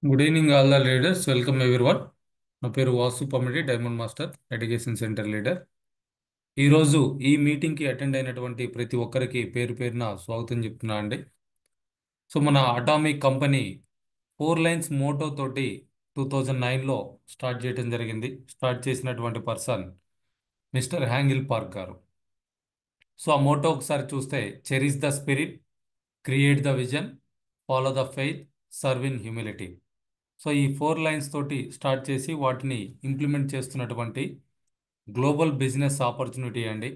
Good evening all the leaders, welcome everyone. నా పేరు Vasu Pamidi, diamond master education centre leader. ఈరోజు ఈ మీటింగ్కి అటెండ్ అయినటువంటి ప్రతి ఒక్కరికి పేరు పేరున స్వాగతం చెప్తున్నా అండి. సో మన అటామిక్ కంపెనీ 4 లైన్స్ మోటో తోటి 2009లో స్టార్ట్ చేయడం జరిగింది. స్టార్ట్ చేసినటువంటి పర్సన్ మిస్టర్ హ్యాంగిల్ పార్క్ గారు. సో ఆ మోటో ఒకసారి చూస్తే, cherish the spirit, create the vision, follow the faith, serve in humility. So ఈ 4 లైన్స్ తోటి స్టార్ట్ చేసి వాటిని ఇంప్లిమెంట్ చేస్తున్నటువంటి గ్లోబల్ బిజినెస్ ఆపర్చునిటీ అండి.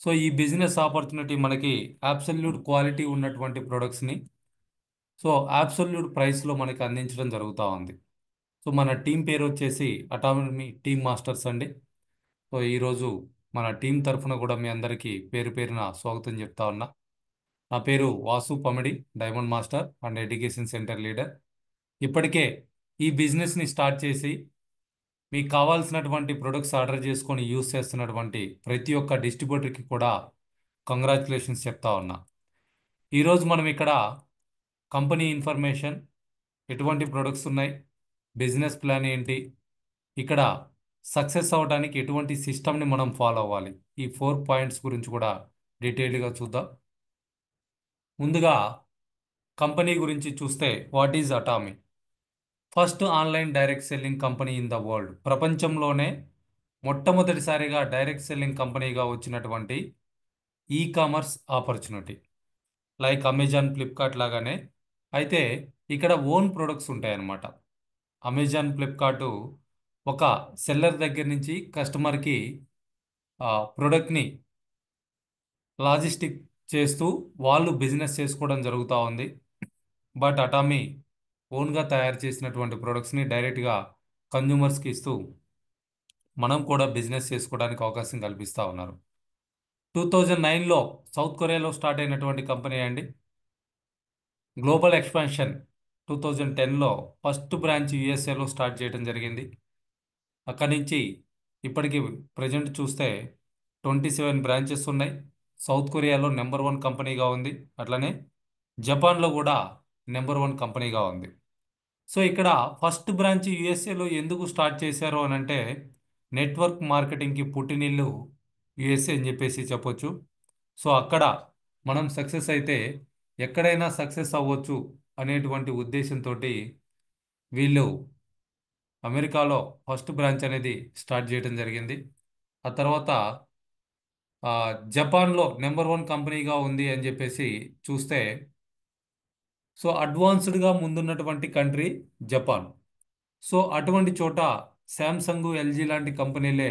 సో ఈ బిజినెస్ ఆపర్చునిటీ మనకి అబ్సల్యూట్ క్వాలిటీ ఉన్నటువంటి ప్రొడక్ట్స్ని సో అబ్సల్యూట్ ప్రైస్లో మనకి అందించడం జరుగుతూ ఉంది. సో మన టీం పేరు వచ్చేసి అటానమీ టీమ్ మాస్టర్స్ అండి. సో ఈరోజు మన టీం తరఫున కూడా మీ అందరికీ పేరు పేరున స్వాగతం చెప్తా ఉన్నా. నా పేరు Vasu Pamidi, diamond master and education centre leader. ఇప్పటికే ఈ బిజినెస్ని స్టార్ట్ చేసి మీకు కావాల్సినటువంటి ప్రొడక్ట్స్ ఆర్డర్ చేసుకొని యూస్ చేస్తున్నటువంటి ప్రతి ఒక్క డిస్ట్రిబ్యూటర్కి కూడా కంగ్రాచులేషన్స్ చెప్తా ఉన్నా. ఈరోజు మనం ఇక్కడ కంపెనీ ఇన్ఫర్మేషన్, ఎటువంటి ప్రొడక్ట్స్ ఉన్నాయి, బిజినెస్ ప్లాన్ ఏంటి, ఇక్కడ సక్సెస్ అవ్వడానికి ఎటువంటి సిస్టమ్ని మనం ఫాలో అవ్వాలి, ఈ 4 పాయింట్స్ గురించి కూడా డీటెయిల్డ్గా చూద్దాం. ముందుగా కంపెనీ గురించి చూస్తే, what is Atomy? First online direct selling company in the world. ప్రపంచంలోనే మొట్టమొదటిసారిగా డైరెక్ట్ సెల్లింగ్ కంపెనీగా వచ్చినటువంటి e commerce opportunity, like Amazon, Flipkart లాగానే. అయితే ఇక్కడ ఓన్ ప్రొడక్ట్స్ ఉంటాయన్నమాట. అమెజాన్, ఫ్లిప్కార్ట్ ఒక సెల్లర్ దగ్గర నుంచి కస్టమర్కి ప్రోడక్ట్ని లాజిస్టిక్ చేస్తూ వాళ్ళు బిజినెస్ చేసుకోవడం జరుగుతూ ఉంది. బట్ అటామీ ఓన్గా తయారు చేసినటువంటి ప్రొడక్ట్స్ని డైరెక్ట్గా కన్జ్యూమర్స్కి ఇస్తూ మనం కూడా బిజినెస్ చేసుకోవడానికి అవకాశం కల్పిస్తూ ఉన్నారు. 2009లో సౌత్ కొరియాలో స్టార్ట్ అయినటువంటి కంపెనీ అండి. గ్లోబల్ ఎక్స్పాన్షన్ 2010లో ఫస్ట్ బ్రాంచ్ యుఎస్ఏలో స్టార్ట్ చేయడం జరిగింది. అక్కడి నుంచి ఇప్పటికి ప్రజెంట్ చూస్తే 27 బ్రాంచెస్ ఉన్నాయి. సౌత్ కొరియాలో నెంబర్ 1 కంపెనీగా ఉంది. అట్లనే జపాన్లో కూడా నెంబర్ 1 కంపెనీగా ఉంది. సో ఇక్కడ ఫస్ట్ బ్రాంచ్ యుఎస్ఏలో ఎందుకు స్టార్ట్ చేశారు అని అంటే, నెట్వర్క్ మార్కెటింగ్కి పుట్టినిల్లు యుఎస్ఏ అని చెప్పేసి చెప్పొచ్చు. సో అక్కడ మనం సక్సెస్ అయితే ఎక్కడైనా సక్సెస్ అవ్వచ్చు అనేటువంటి ఉద్దేశంతో వీళ్ళు అమెరికాలో ఫస్ట్ బ్రాంచ్ అనేది స్టార్ట్ చేయడం జరిగింది. ఆ తర్వాత జపాన్లో నెంబర్ 1 కంపెనీగా ఉంది అని చెప్పేసి చూస్తే, సో అడ్వాన్స్డ్గా ముందున్నటువంటి కంట్రీ జపాన్. సో అటువంటి చోట శాంసంగ్, ఎల్జీ లాంటి కంపెనీలే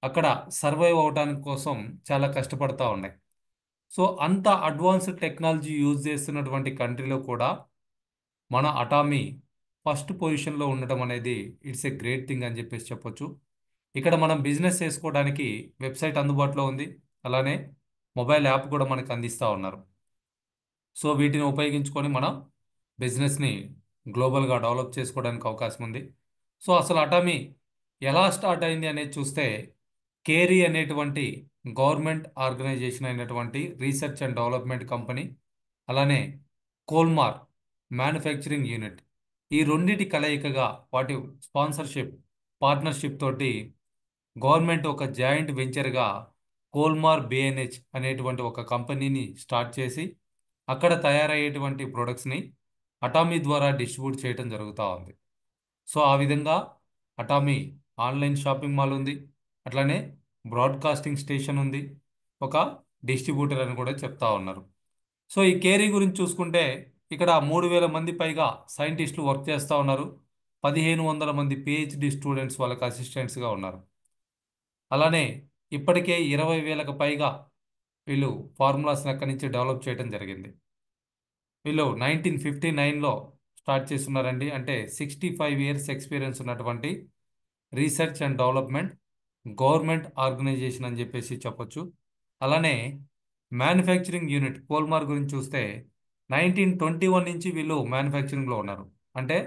అక్కడ సర్వైవ్ అవడానికి కోసం చాలా కష్టపడతా ఉన్నాయి. సో అంత అడ్వాన్స్డ్ టెక్నాలజీ యూజ్ చేస్తున్నటువంటి కంట్రీలో కూడా మన అటామీ ఫస్ట్ పొజిషన్లో ఉండటం అనేది ఇట్స్ ఏ గ్రేట్ థింగ్ అని చెప్పేసి చెప్పొచ్చు. ఇక్కడ మనం బిజినెస్ చేసుకోవడానికి వెబ్సైట్ అందుబాటులో ఉంది. అలానే మొబైల్ యాప్ కూడా మనకు అందిస్తూ ఉన్నారు. సో వీటిని ఉపయోగించుకొని మనం బిజినెస్ని గ్లోబల్గా డెవలప్ చేసుకోవడానికి అవకాశం ఉంది. సో అసలు అటామీ ఎలా స్టార్ట్ అయింది అనేది చూస్తే, కేరీ అనేటువంటి గవర్నమెంట్ ఆర్గనైజేషన్ అయినటువంటి రీసెర్చ్ అండ్ డెవలప్మెంట్ కంపెనీ, అలానే కోల్మార్ మ్యానుఫ్యాక్చరింగ్ యూనిట్, ఈ రెండిటి కలయికగా వాటి స్పాన్సర్షిప్, పార్ట్నర్షిప్ తోటి గవర్నమెంట్ ఒక జాయింట్ వెంచర్గా కోల్మార్ బిఎన్హెచ్ అనేటువంటి ఒక కంపెనీని స్టార్ట్ చేసి అక్కడ తయారయ్యేటువంటి ప్రొడక్ట్స్ని అటామీ ద్వారా డిస్ట్రిబ్యూట్ చేయడం జరుగుతూ ఉంది. సో ఆ విధంగా అటామీ ఆన్లైన్ షాపింగ్ మాల్ ఉంది, అట్లానే బ్రాడ్కాస్టింగ్ స్టేషన్ ఉంది, ఒక డిస్ట్రిబ్యూటర్ అని కూడా చెప్తా ఉన్నారు. సో ఈ కేరీ గురించి చూసుకుంటే, ఇక్కడ 3,000 మంది పైగా సైంటిస్టులు వర్క్ చేస్తూ ఉన్నారు. 1,500 మంది పిహెచ్డి స్టూడెంట్స్ వాళ్ళకి అసిస్టెంట్స్గా ఉన్నారు. అలానే ఇప్పటికే 20,000కు పైగా వీళ్ళు ఫార్ములాస్ని అక్కడి నుంచి డెవలప్ చేయడం జరిగింది. వీళ్ళు 1959లో స్టార్ట్ చేస్తున్నారండి. అంటే 65 ఇయర్స్ ఎక్స్పీరియన్స్ ఉన్నటువంటి research and development government organisation అని చెప్పేసి చెప్పొచ్చు. అలానే మ్యానుఫ్యాక్చరింగ్ యూనిట్ కోల్మార్ గురించి చూస్తే 1921 నుంచి వీళ్ళు మ్యానుఫ్యాక్చరింగ్లో ఉన్నారు. అంటే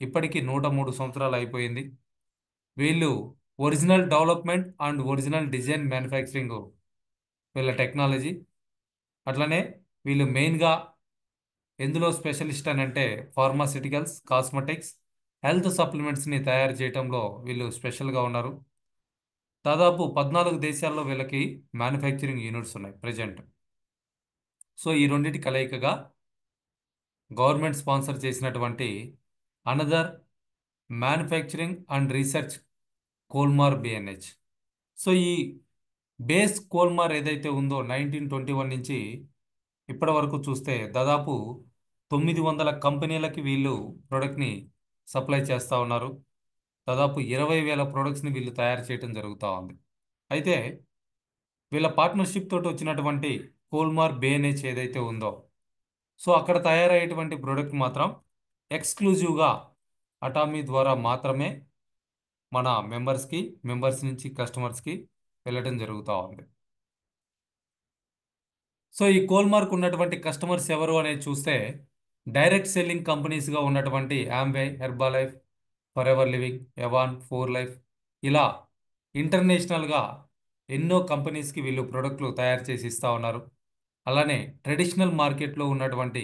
ఇప్పటికీ 103 సంవత్సరాలు అయిపోయింది. వీళ్ళు original development and original design manufacturing వీళ్ళ టెక్నాలజీ. అట్లనే వీళ్ళు మెయిన్గా ఎందులో స్పెషలిస్ట్ అని అంటే ఫార్మాసిటికల్స్, కాస్మెటిక్స్, హెల్త్ సప్లిమెంట్స్ని తయారు చేయడంలో వీళ్ళు స్పెషల్గా ఉన్నారు. దాదాపు 14 దేశాల్లో వీళ్ళకి మ్యానుఫ్యాక్చరింగ్ యూనిట్స్ ఉన్నాయి ప్రజెంట్. సో ఈ రెండింటి కలయికగా గవర్నమెంట్ స్పాన్సర్ చేసినటువంటి another manufacturing and research Kolmar BNH. So ఈ బేస్ కోల్మార్ ఏదైతే ఉందో 1921 నుంచి ఇప్పటి వరకు చూస్తే దాదాపు 900 కంపెనీలకి వీళ్ళు ప్రోడక్ట్ని సప్లై చేస్తూ ఉన్నారు. దాదాపు 20,000 ప్రోడక్ట్స్ని వీళ్ళు తయారు చేయడం జరుగుతూ ఉంది. అయితే వీళ్ళ పార్ట్నర్షిప్ తోటి వచ్చినటువంటి కోల్మార్ బిఎన్హెచ్ ఏదైతే ఉందో, సో అక్కడ తయారయ్యేటువంటి ప్రోడక్ట్ మాత్రం ఎక్స్క్లూజివ్గా అటామీ ద్వారా మాత్రమే మన మెంబర్స్ నుంచి కస్టమర్స్కి వెళ్ళటం జరుగుతూ ఉంది. సో ఈ కోల్మార్క్ ఉన్నటువంటి కస్టమర్స్ ఎవరు అనేది చూస్తే డైరెక్ట్ సెల్లింగ్ కంపెనీస్గా ఉన్నటువంటి Amway, Herbalife, for ever living, Avon, four life, ఇలా ఇంటర్నేషనల్గా ఎన్నో కంపెనీస్కి వీళ్ళు ప్రోడక్ట్లు తయారు చేసి ఇస్తూ ఉన్నారు. అలానే ట్రెడిషనల్ మార్కెట్లో ఉన్నటువంటి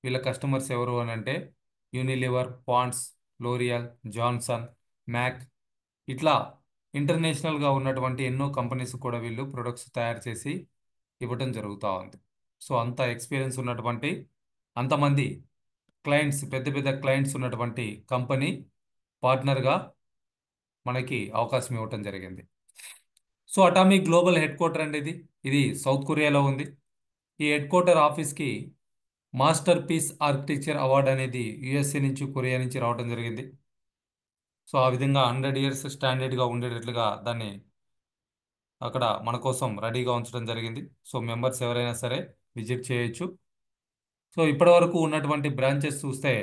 వీళ్ళ కస్టమర్స్ ఎవరు అని అంటే Unilever, Pond's, L'Oreal, Johnson, MAC, ఇట్లా ఇంటర్నేషనల్గా ఉన్నటువంటి ఎన్నో కంపెనీస్ కూడా వీళ్ళు ప్రొడక్ట్స్ తయారు చేసి ఇవ్వటం జరుగుతూ ఉంది. సో అంత ఎక్స్పీరియన్స్ ఉన్నటువంటి అంతమంది క్లయింట్స్, పెద్ద పెద్ద క్లయింట్స్ ఉన్నటువంటి కంపెనీ పార్ట్నర్గా మనకి అవకాశం ఇవ్వటం జరిగింది. So atomic global head quarter అండి ఇది సౌత్ కొరియాలో ఉంది. ఈ హెడ్ క్వార్టర్ ఆఫీస్కి మాస్టర్ పీస్ ఆర్కిటెక్చర్ అవార్డు అనేది యుఎస్ఏ నుంచి, కొరియా నుంచి రావడం జరిగింది. సో ఆ విధంగా 100 years స్టాండర్డ్గా ఉండేటట్లుగా దాన్ని అక్కడ మన కోసం రెడీగా ఉంచడం జరిగింది. సో మెంబర్స్ ఎవరైనా సరే విజిట్ చేయొచ్చు. సో ఇప్పటి వరకు ఉన్నటువంటి బ్రాంచెస్ చూస్తే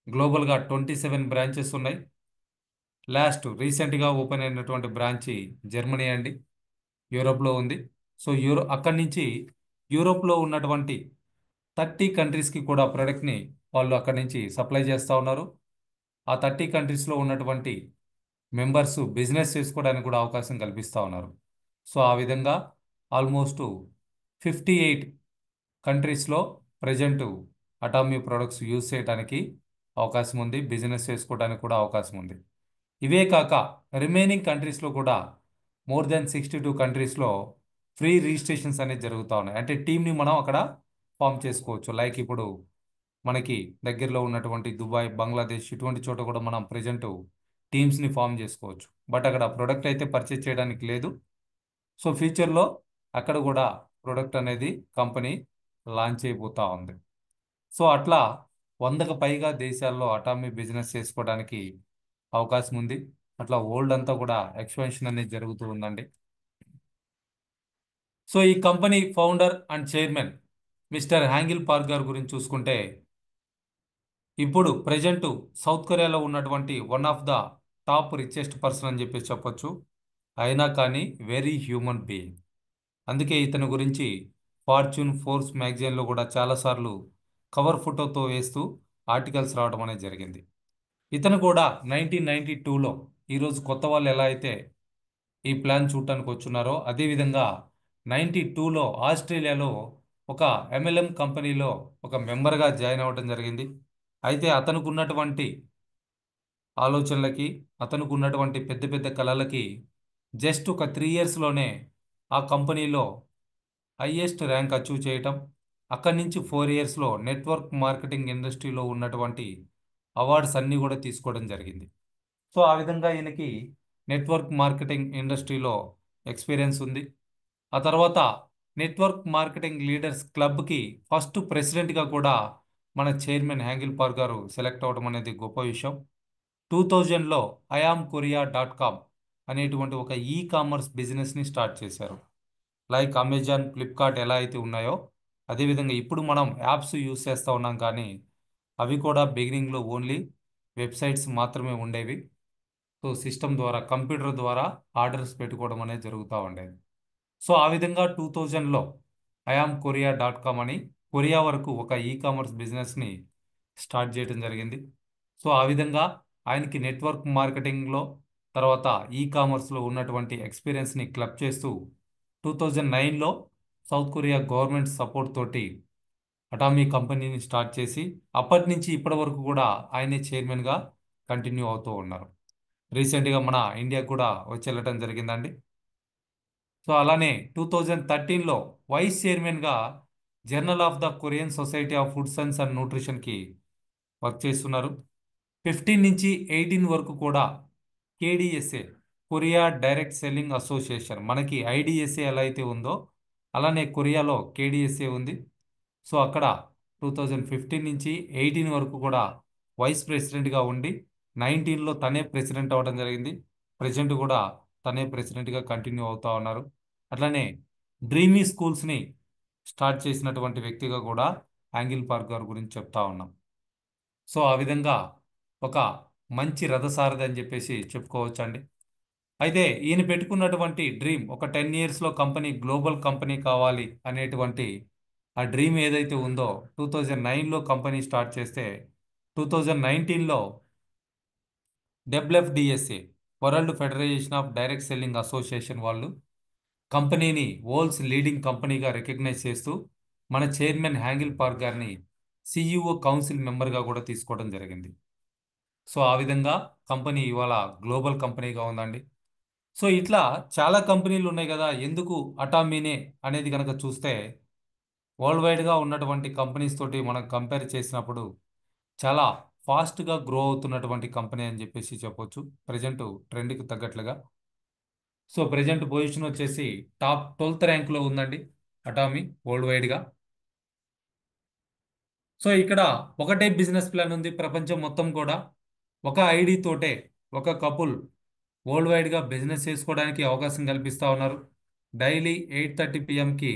గ్లోబల్గా 27 బ్రాంచెస్ ఉన్నాయి. రీసెంట్గా ఓపెన్ అయినటువంటి బ్రాంచ్ జర్మనీ అండి, యూరోప్లో ఉంది. సో అక్కడి నుంచి యూరోప్లో ఉన్నటువంటి 30 కంట్రీస్కి కూడా ప్రోడక్ట్ని వాళ్ళు అక్కడి నుంచి సప్లై చేస్తూ ఉన్నారు. ఆ 30 కంట్రీస్లో ఉన్నటువంటి మెంబర్స్ బిజినెస్ చేసుకోవడానికి కూడా అవకాశం కల్పిస్తూ ఉన్నారు. సో ఆ విధంగా ఆల్మోస్ట్ 58 కంట్రీస్లో ప్రజెంట్ అటామీ ప్రొడక్ట్స్ యూజ్ చేయడానికి అవకాశం ఉంది, బిజినెస్ చేసుకోవడానికి కూడా అవకాశం ఉంది. ఇవే కాక రిమైనింగ్ కంట్రీస్లో కూడా మోర్ దెన్ 62 కంట్రీస్లో ఫ్రీ రిజిస్ట్రేషన్స్ అనేది జరుగుతూ ఉన్నాయి. అంటే టీంని మనం అక్కడ ఫామ్ చేసుకోవచ్చు. లైక్ ఇప్పుడు మనకి దగ్గరలో ఉన్నటువంటి దుబాయ్, బంగ్లాదేశ్, ఇటువంటి చోట కూడా మనం ప్రజెంట్ టీమ్స్ని ఫామ్ చేసుకోవచ్చు. బట్ అక్కడ ప్రొడక్ట్ అయితే పర్చేజ్ చేయడానికి లేదు. సో ఫ్యూచర్లో అక్కడ కూడా ప్రొడక్ట్ అనేది కంపెనీ లాంచ్ అయిపోతూ ఉంది. సో అట్లా 100కు పైగా దేశాల్లో అటామీ బిజినెస్ చేసుకోవడానికి అవకాశం ఉంది. అట్లా వరల్డ్ అంతా కూడా ఎక్స్పెన్షన్ అనేది జరుగుతూ ఉందండి. సో ఈ company founder and chairman mister Hangil Park గారి గురించి చూసుకుంటే ఇప్పుడు ప్రజెంట్ సౌత్ కొరియాలో ఉన్నటువంటి one of the top richest person అని చెప్పేసి చెప్పొచ్చు. అయినా కానీ వెరీ హ్యూమన్ బీయింగ్. అందుకే ఇతని గురించి ఫార్చ్యూన్, ఫోర్బ్స్ మ్యాగజైన్లో కూడా చాలాసార్లు కవర్ ఫోటోతో వేస్తూ ఆర్టికల్స్ రావడం అనేది జరిగింది. ఇతను కూడా 1992లో ఈరోజు కొత్త వాళ్ళు ఎలా అయితే ఈ ప్లాన్ చూడటానికి వచ్చున్నారో అదేవిధంగా 92లో ఆస్ట్రేలియాలో ఒక ఎంఎల్ఎం కంపెనీలో ఒక మెంబర్గా జాయిన్ అవ్వడం జరిగింది. అయితే అతనికి ఉన్నటువంటి ఆలోచనలకి, అతనికి ఉన్నటువంటి పెద్ద పెద్ద కళలకి జస్ట్ ఒక 3 yearsలోనే ఆ కంపెనీలో హైయెస్ట్ ర్యాంక్ అచీవ్ చేయటం, అక్కడి నుంచి 4 yearsలో నెట్వర్క్ మార్కెటింగ్ ఇండస్ట్రీలో ఉన్నటువంటి అవార్డ్స్ అన్నీ కూడా తీసుకోవడం జరిగింది. సో ఆ విధంగా ఈయనకి నెట్వర్క్ మార్కెటింగ్ ఇండస్ట్రీలో ఎక్స్పీరియన్స్ ఉంది. ఆ తర్వాత నెట్వర్క్ మార్కెటింగ్ లీడర్స్ క్లబ్కి ఫస్ట్ ప్రెసిడెంట్గా కూడా మన చైర్మన్ హ్యాంగిల్ పార్ గారు సెలెక్ట్ అవ్వడం అనేది గొప్ప విషయం. 2000లో iamkorea.com అనేటువంటి ఒక కామర్స్ బిజినెస్ని స్టార్ట్ చేశారు. లైక్ అమెజాన్, ఫ్లిప్కార్ట్ ఎలా అయితే ఉన్నాయో అదేవిధంగా ఇప్పుడు మనం యాప్స్ యూస్ చేస్తూ ఉన్నాం, కానీ అవి కూడా బిగినింగ్లో ఓన్లీ వెబ్సైట్స్ మాత్రమే ఉండేవి. సో సిస్టమ్ ద్వారా, కంప్యూటర్ ద్వారా ఆర్డర్స్ పెట్టుకోవడం అనేది జరుగుతూ ఉండేది. సో ఆ విధంగా 2000లో iamkorea.com అని కొరియా వరకు ఒక కామర్స్ బిజినెస్ని స్టార్ట్ చేయడం జరిగింది. సో ఆ విధంగా ఆయనకి నెట్వర్క్ మార్కెటింగ్లో తర్వాత కామర్స్లో ఉన్నటువంటి ఎక్స్పీరియన్స్ని క్లబ్ చేస్తూ 2009లో సౌత్ కొరియా గవర్నమెంట్ సపోర్ట్ తోటి అటామీ కంపెనీని స్టార్ట్ చేసి అప్పటి నుంచి ఇప్పటి వరకు కూడా ఆయనే చైర్మన్గా కంటిన్యూ అవుతూ ఉన్నారు. రీసెంట్గా మన ఇండియా కూడా వచ్చి వెళ్ళటం జరిగిందండి. సో అలానే 2013లో వైస్ చైర్మన్గా journal of the Korean society of food science and న్యూట్రిషన్కి వర్క్ చేస్తున్నారు. 15 నుంచి 18 వరకు కూడా KDSA, Korea direct selling association, మనకి ఐడిఎస్ఏ ఎలా అయితే ఉందో అలానే కొరియాలో కేడిఎస్ఏ ఉంది. సో అక్కడ 2015 నుంచి 18 వరకు కూడా వైస్ ప్రెసిడెంట్గా ఉండి 19లో తనే ప్రెసిడెంట్ అవ్వడం జరిగింది. ప్రెసిడెంట్ కూడా తనే ప్రెసిడెంట్గా కంటిన్యూ అవుతా ఉన్నారు. అట్లనే డ్రీమీ స్కూల్స్ని స్టార్ట్ చేసినటువంటి వ్యక్తిగా కూడా యాంగిల్ పార్క్ గారి గురించి చెప్తా ఉన్నాం. సో ఆ విధంగా ఒక మంచి రథసారథి అని చెప్పేసి చెప్పుకోవచ్చు అండి. అయితే ఈయన పెట్టుకున్నటువంటి డ్రీమ్ ఒక 10 ఇయర్స్లో కంపెనీ గ్లోబల్ కంపెనీ కావాలి అనేటువంటి ఆ డ్రీమ్ ఏదైతే ఉందో 2009లో కంపెనీ స్టార్ట్ చేస్తే 2019లో WFDSA, world federation of direct selling association వాళ్ళు కంపెనీని వరల్డ్స్ లీడింగ్ కంపెనీగా రికగ్నైజ్ చేస్తూ మన చైర్మన్ హ్యాంగిల్ పార్క్ గారిని సిఇఓ కౌన్సిల్ మెంబర్గా కూడా తీసుకోవడం జరిగింది. సో ఆ విధంగా కంపెనీ ఇవాళ గ్లోబల్ కంపెనీగా ఉందండి. సో ఇట్లా చాలా కంపెనీలు ఉన్నాయి కదా, ఎందుకు అటామీనే అనేది కనుక చూస్తే వరల్డ్ వైడ్గా ఉన్నటువంటి కంపెనీస్ తోటి మనం కంపేర్ చేసినప్పుడు చాలా ఫాస్ట్గా గ్రో అవుతున్నటువంటి కంపెనీ అని చెప్పేసి చెప్పొచ్చు. ప్రజెంట్ ట్రెండ్కి తగ్గట్లుగా. సో ప్రజెంట్ పొజిషన్ వచ్చేసి టాప్ 12th ర్యాంక్లో ఉందండి అటామీ వరల్డ్ వైడ్గా. సో ఇక్కడ ఒకటే బిజినెస్ ప్లాన్ ఉంది ప్రపంచం మొత్తం కూడా. ఒక ఐడి తోటే ఒక కపుల్ వరల్డ్ వైడ్గా బిజినెస్ చేసుకోవడానికి అవకాశం కల్పిస్తూ ఉన్నారు. డైలీ 8:30 పిఎంకి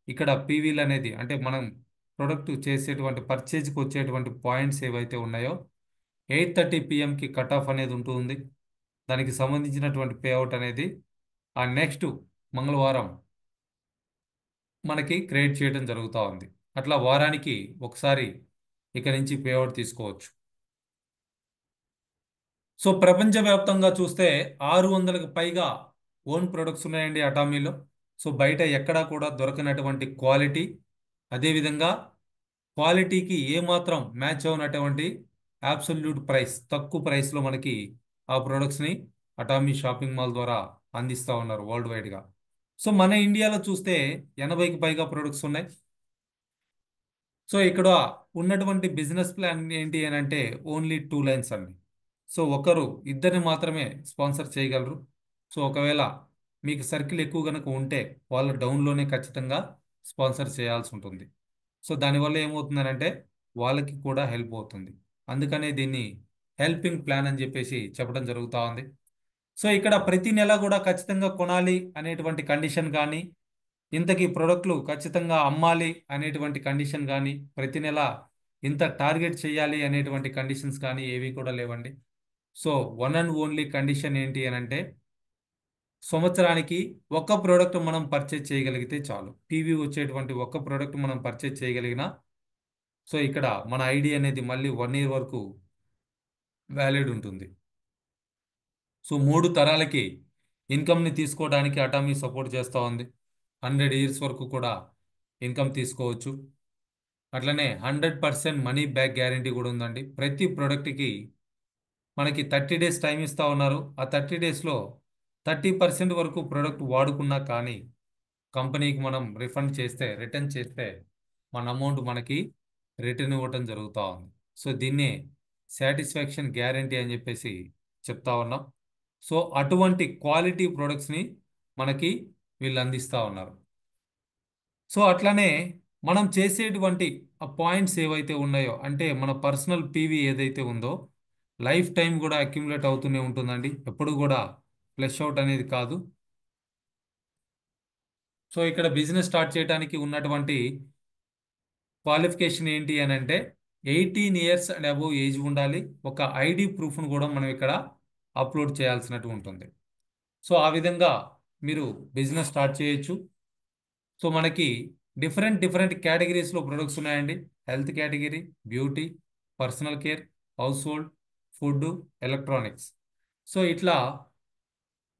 ఇక్కడ పీవీలు అనేది అంటే మనం ప్రొడక్ట్ చేసేటువంటి పర్చేజ్కి వచ్చేటువంటి పాయింట్స్ ఏవైతే ఉన్నాయో 8:30 పిఎంకి కట్ ఆఫ్ అనేది ఉంటుంది. దానికి సంబంధించినటువంటి పేఅవుట్ అనేది ఆ నెక్స్ట్ మంగళవారం మనకి క్రియేట్ చేయడం జరుగుతూ ఉంది. అట్లా వారానికి ఒకసారి ఇక నుంచి పేఅవుట్ తీసుకోవచ్చు. సో ప్రపంచవ్యాప్తంగా చూస్తే 600కి పైగా ఓన్ ప్రొడక్ట్స్ ఉన్నాయండి అటామీలో. సో బయట ఎక్కడా కూడా దొరకనటువంటి క్వాలిటీ, అదేవిధంగా క్వాలిటీకి ఏమాత్రం మ్యాచ్ అవునటువంటి అబ్సల్యూట్ ప్రైస్, తక్కువ ప్రైస్లో మనకి ఆ ప్రొడక్ట్స్ని అటామీ షాపింగ్ మాల్ ద్వారా అందిస్తూ ఉన్నారు వరల్డ్ వైడ్గా. సో మన ఇండియాలో చూస్తే 80కి పైగా ప్రొడక్ట్స్ ఉన్నాయి. సో ఇక్కడ ఉన్నటువంటి బిజినెస్ ప్లాన్ ఏంటి అని అంటే ఓన్లీ 2 లైన్స్ అండి. సో ఒకరు ఇద్దరిని మాత్రమే స్పాన్సర్ చేయగలరు. సో ఒకవేళ మీకు సర్కిల్ ఎక్కువ కనుక ఉంటే వాళ్ళ డౌన్లోనే ఖచ్చితంగా స్పాన్సర్ చేయాల్సి ఉంటుంది. సో దానివల్ల ఏమవుతుందనంటే వాళ్ళకి కూడా హెల్ప్ అవుతుంది. అందుకనే దీన్ని హెల్పింగ్ ప్లాన్ అని చెప్పేసి చెప్పడం జరుగుతూ ఉంది. సో ఇక్కడ ప్రతి నెల కూడా ఖచ్చితంగా కొనాలి అనేటువంటి కండిషన్ కానీ, ఇంతకీ ప్రోడక్ట్లు ఖచ్చితంగా అమ్మాలి అనేటువంటి కండిషన్ కానీ, ప్రతి నెల ఇంత టార్గెట్ చేయాలి అనేటువంటి కండిషన్స్ కానీ ఏవి కూడా లేవండి. So one and only condition ఏంటి అని అంటే సంవత్సరానికి ఒక్క ప్రోడక్ట్ మనం పర్చేజ్ చేయగలిగితే చాలు. పీవీ వచ్చేటువంటి ఒక్క ప్రోడక్ట్ మనం పర్చేజ్ చేయగలిగిన సో ఇక్కడ మన ఐడి అనేది మళ్ళీ 1 ఇయర్ వరకు వ్యాలిడ్ ఉంటుంది. సో 3 తరాలకి ఇన్కమ్ని తీసుకోవడానికి అటామీ సపోర్ట్ చేస్తూ ఉంది. 100 ఇయర్స్ వరకు కూడా ఇన్కమ్ తీసుకోవచ్చు. అట్లనే 100% మనీ బ్యాక్ గ్యారంటీ కూడా ఉందండి. ప్రతి ప్రోడక్ట్కి మనకి 30 డేస్ టైం ఇస్తూ ఉన్నారు. ఆ 30 డేస్లో 30% వరకు ప్రోడక్ట్ వాడుకున్నా కానీ కంపెనీకి మనం రిఫండ్ చేస్తే, రిటర్న్ చేస్తే మన అమౌంట్ మనకి రిటర్న్ ఇవ్వటం జరుగుతూ ఉంది. సో దీన్నే సాటిస్ఫాక్షన్ గ్యారంటీ అని చెప్పేసి చెప్తా ఉన్నాం. సో అటువంటి క్వాలిటీ ప్రొడక్ట్స్ని మనకి వీళ్ళు అందిస్తూ ఉన్నారు. సో అట్లానే మనం చేసేటువంటి ఆ పాయింట్స్ ఏవైతే ఉన్నాయో అంటే మన పర్సనల్ పీవీ ఏదైతే ఉందో లైఫ్ టైం కూడా అక్యుములేట్ అవుతూనే ఉంటుందండి. ఎప్పుడు కూడా ఫ్లెష్ అవుట్ అనేది కాదు. సో ఇక్కడ బిజినెస్ స్టార్ట్ చేయడానికి ఉన్నటువంటి క్వాలిఫికేషన్ ఏంటి అని అంటే 18 ఇయర్స్ అండ్ అబోవ్ ఏజ్ ఉండాలి. ఒక ఐడి ప్రూఫ్ను కూడా మనం ఇక్కడ అప్లోడ్ చేయాల్సినట్టు ఉంటుంది. సో ఆ విధంగా మీరు బిజినెస్ స్టార్ట్ చేయొచ్చు. సో మనకి డిఫరెంట్ డిఫరెంట్ కేటగిరీస్లో ప్రొడక్ట్స్ ఉన్నాయండి. Health category, beauty, personal care, household, food, electronics. So ఇట్లా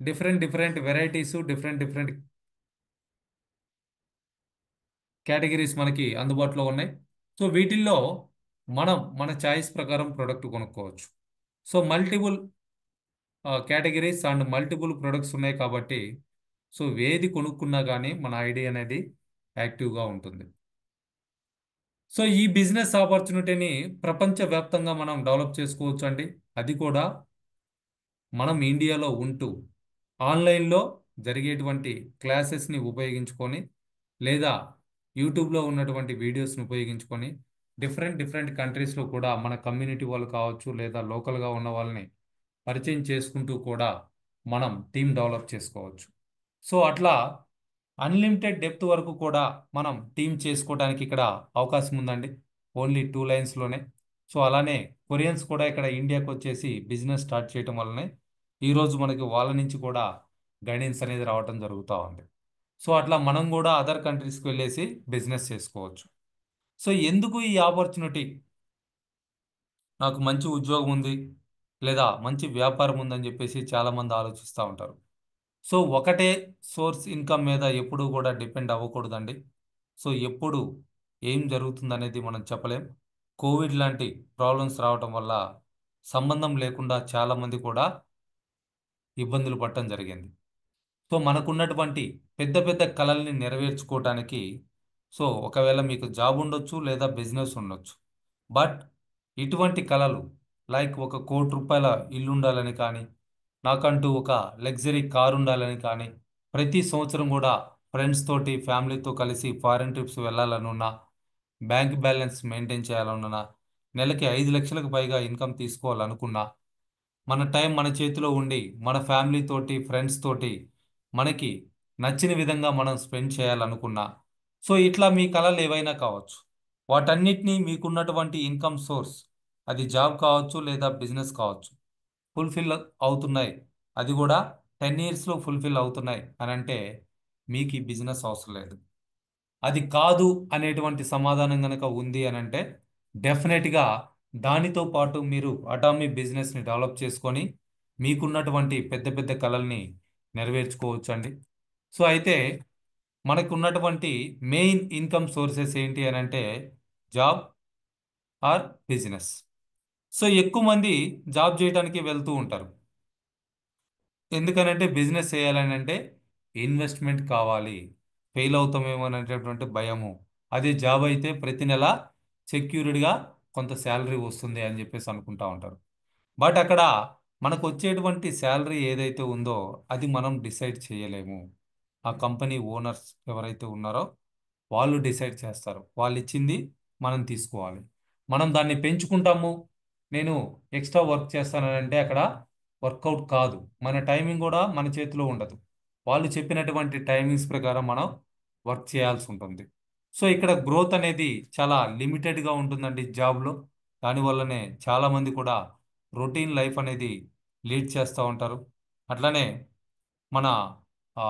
different different varieties, different different categories మనకి అందుబాటులో ఉన్నాయి. సో వీటిల్లో మనం మన చాయిస్ ప్రకారం ప్రొడక్ట్ కొనుక్కోవచ్చు. So multiple categories and multiple products ఉన్నాయి కాబట్టి సో ఏది కొనుక్కున్నా కానీ మన ఐడి అనేది యాక్టివ్గా ఉంటుంది. సో ఈ బిజినెస్ ఆపర్చునిటీని ప్రపంచవ్యాప్తంగా మనం డెవలప్ చేసుకోవచ్చు అండి. అది కూడా మనం ఇండియాలో ఉంటూ ఆన్లైన్లో జరిగేటువంటి క్లాసెస్ని ఉపయోగించుకొని లేదా యూట్యూబ్లో ఉన్నటువంటి వీడియోస్ని ఉపయోగించుకొని డిఫరెంట్ డిఫరెంట్ కంట్రీస్లో కూడా మన కమ్యూనిటీ వాళ్ళు కావచ్చు లేదా లోకల్గా ఉన్న వాళ్ళని పరిచయం చేసుకుంటూ కూడా మనం టీం డెవలప్ చేసుకోవచ్చు. సో అట్లా అన్లిమిటెడ్ డెప్త్ వరకు కూడా మనం టీం చేసుకోవడానికి ఇక్కడ అవకాశం ఉందండి. ఓన్లీ 2 లైన్స్లోనే. సో అలానే కొరియన్స్ కూడా ఇక్కడ ఇండియాకి వచ్చేసి బిజినెస్ స్టార్ట్ చేయడం వల్లనే ఈరోజు మనకి వాళ్ళ నుంచి కూడా గైడెన్స్ అనేది రావటం జరుగుతూ ఉంది. సో అట్లా మనం కూడా అదర్ కంట్రీస్కి వెళ్ళేసి బిజినెస్ చేసుకోవచ్చు. సో ఎందుకు ఈ ఆపర్చునిటీ? నాకు మంచి ఉద్యోగం ఉంది లేదా మంచి వ్యాపారం ఉందని చెప్పేసి చాలామంది ఆలోచిస్తూ ఉంటారు. సో ఒకటే సోర్స్ ఇన్కమ్ మీద ఎప్పుడూ కూడా డిపెండ్ అవ్వకూడదండి. సో ఎప్పుడు ఏం జరుగుతుందనేది మనం చెప్పలేం. కోవిడ్ లాంటి ప్రాబ్లమ్స్ రావటం వల్ల సంబంధం లేకుండా చాలామంది కూడా ఇబ్బందులు పడటం జరిగింది. సో మనకున్నటువంటి పెద్ద పెద్ద కళల్ని నెరవేర్చుకోవటానికి సో ఒకవేళ మీకు జాబ్ ఉండొచ్చు లేదా బిజినెస్ ఉండొచ్చు. బట్ ఇటువంటి కళలు లైక్ ఒక 1 కోటి రూపాయల ఇల్లు ఉండాలని కానీ నాకంటూ ఒక లగ్జరీ కారు ఉండాలని కానీ ప్రతి సంవత్సరం కూడా ఫ్రెండ్స్ తోటి ఫ్యామిలీతో కలిసి ఫారిన్ ట్రిప్స్ వెళ్ళాలనున్నా బ్యాంక్ బ్యాలెన్స్ మెయింటైన్ చేయాలనున్నా నెలకి 5 లక్షలకు పైగా ఇన్కమ్ తీసుకోవాలనుకున్నా మన టైం మన చేతిలో ఉండి మన ఫ్యామిలీ తోటి ఫ్రెండ్స్ తోటి మనకి నచ్చిన విధంగా మనం స్పెండ్ చేయాలనుకున్నా సో ఇట్లా మీ కళలు ఏవైనా కావచ్చు. వాటన్నిటినీ మీకున్నటువంటి ఇన్కమ్ సోర్స్ అది జాబ్ కావచ్చు లేదా బిజినెస్ కావచ్చు ఫుల్ఫిల్ అవుతున్నాయి. అది కూడా 10 ఇయర్స్లో ఫుల్ఫిల్ అవుతున్నాయి అని అంటే మీకు ఈ బిజినెస్ అవసరం లేదు. అది కాదు అనేటువంటి సమాధానం కనుక ఉంది అని అంటే డెఫినెట్గా దానితో పాటు మీరు అటామీ బిజినెస్ని డెవలప్ చేసుకొని మీకున్నటువంటి పెద్ద పెద్ద కళల్ని నెరవేర్చుకోవచ్చు అండి. సో అయితే మనకు ఉన్నటువంటి మెయిన్ ఇన్కమ్ సోర్సెస్ ఏంటి అని అంటే జాబ్ ఆర్ బిజినెస్. సో ఎక్కువ మంది జాబ్ చేయడానికి వెళ్తూ ఉంటారు. ఎందుకనంటే బిజినెస్ చేయాలని అంటే ఇన్వెస్ట్మెంట్ కావాలి, ఫెయిల్ అవుతామేమో అనేటటువంటి భయము. అదే జాబ్ అయితే ప్రతి నెల సెక్యూర్డ్గా కొంత శాలరీ వస్తుంది అని చెప్పేసి అనుకుంటా ఉంటారు. బట్ అక్కడ మనకు వచ్చేటువంటి శాలరీ ఏదైతే ఉందో అది మనం డిసైడ్ చేయలేము. ఆ కంపెనీ ఓనర్స్ ఎవరైతే ఉన్నారో వాళ్ళు డిసైడ్ చేస్తారు. వాళ్ళు ఇచ్చింది మనం తీసుకోవాలి. మనం దాన్ని పెంచుకుంటాము. నేను ఎక్స్ట్రా వర్క్ చేస్తానంటే అక్కడ వర్కౌట్ కాదు. మన టైమింగ్ కూడా మన చేతిలో ఉండదు. వాళ్ళు చెప్పినటువంటి టైమింగ్స్ ప్రకారం మనం వర్క్ చేయాల్సి ఉంటుంది. సో ఇక్కడ గ్రోత్ అనేది చాలా లిమిటెడ్గా ఉంటుందండి జాబ్లో. దానివల్లనే చాలామంది కూడా రొటీన్ లైఫ్ అనేది లీడ్ చేస్తూ ఉంటారు. అట్లనే మన ఆ,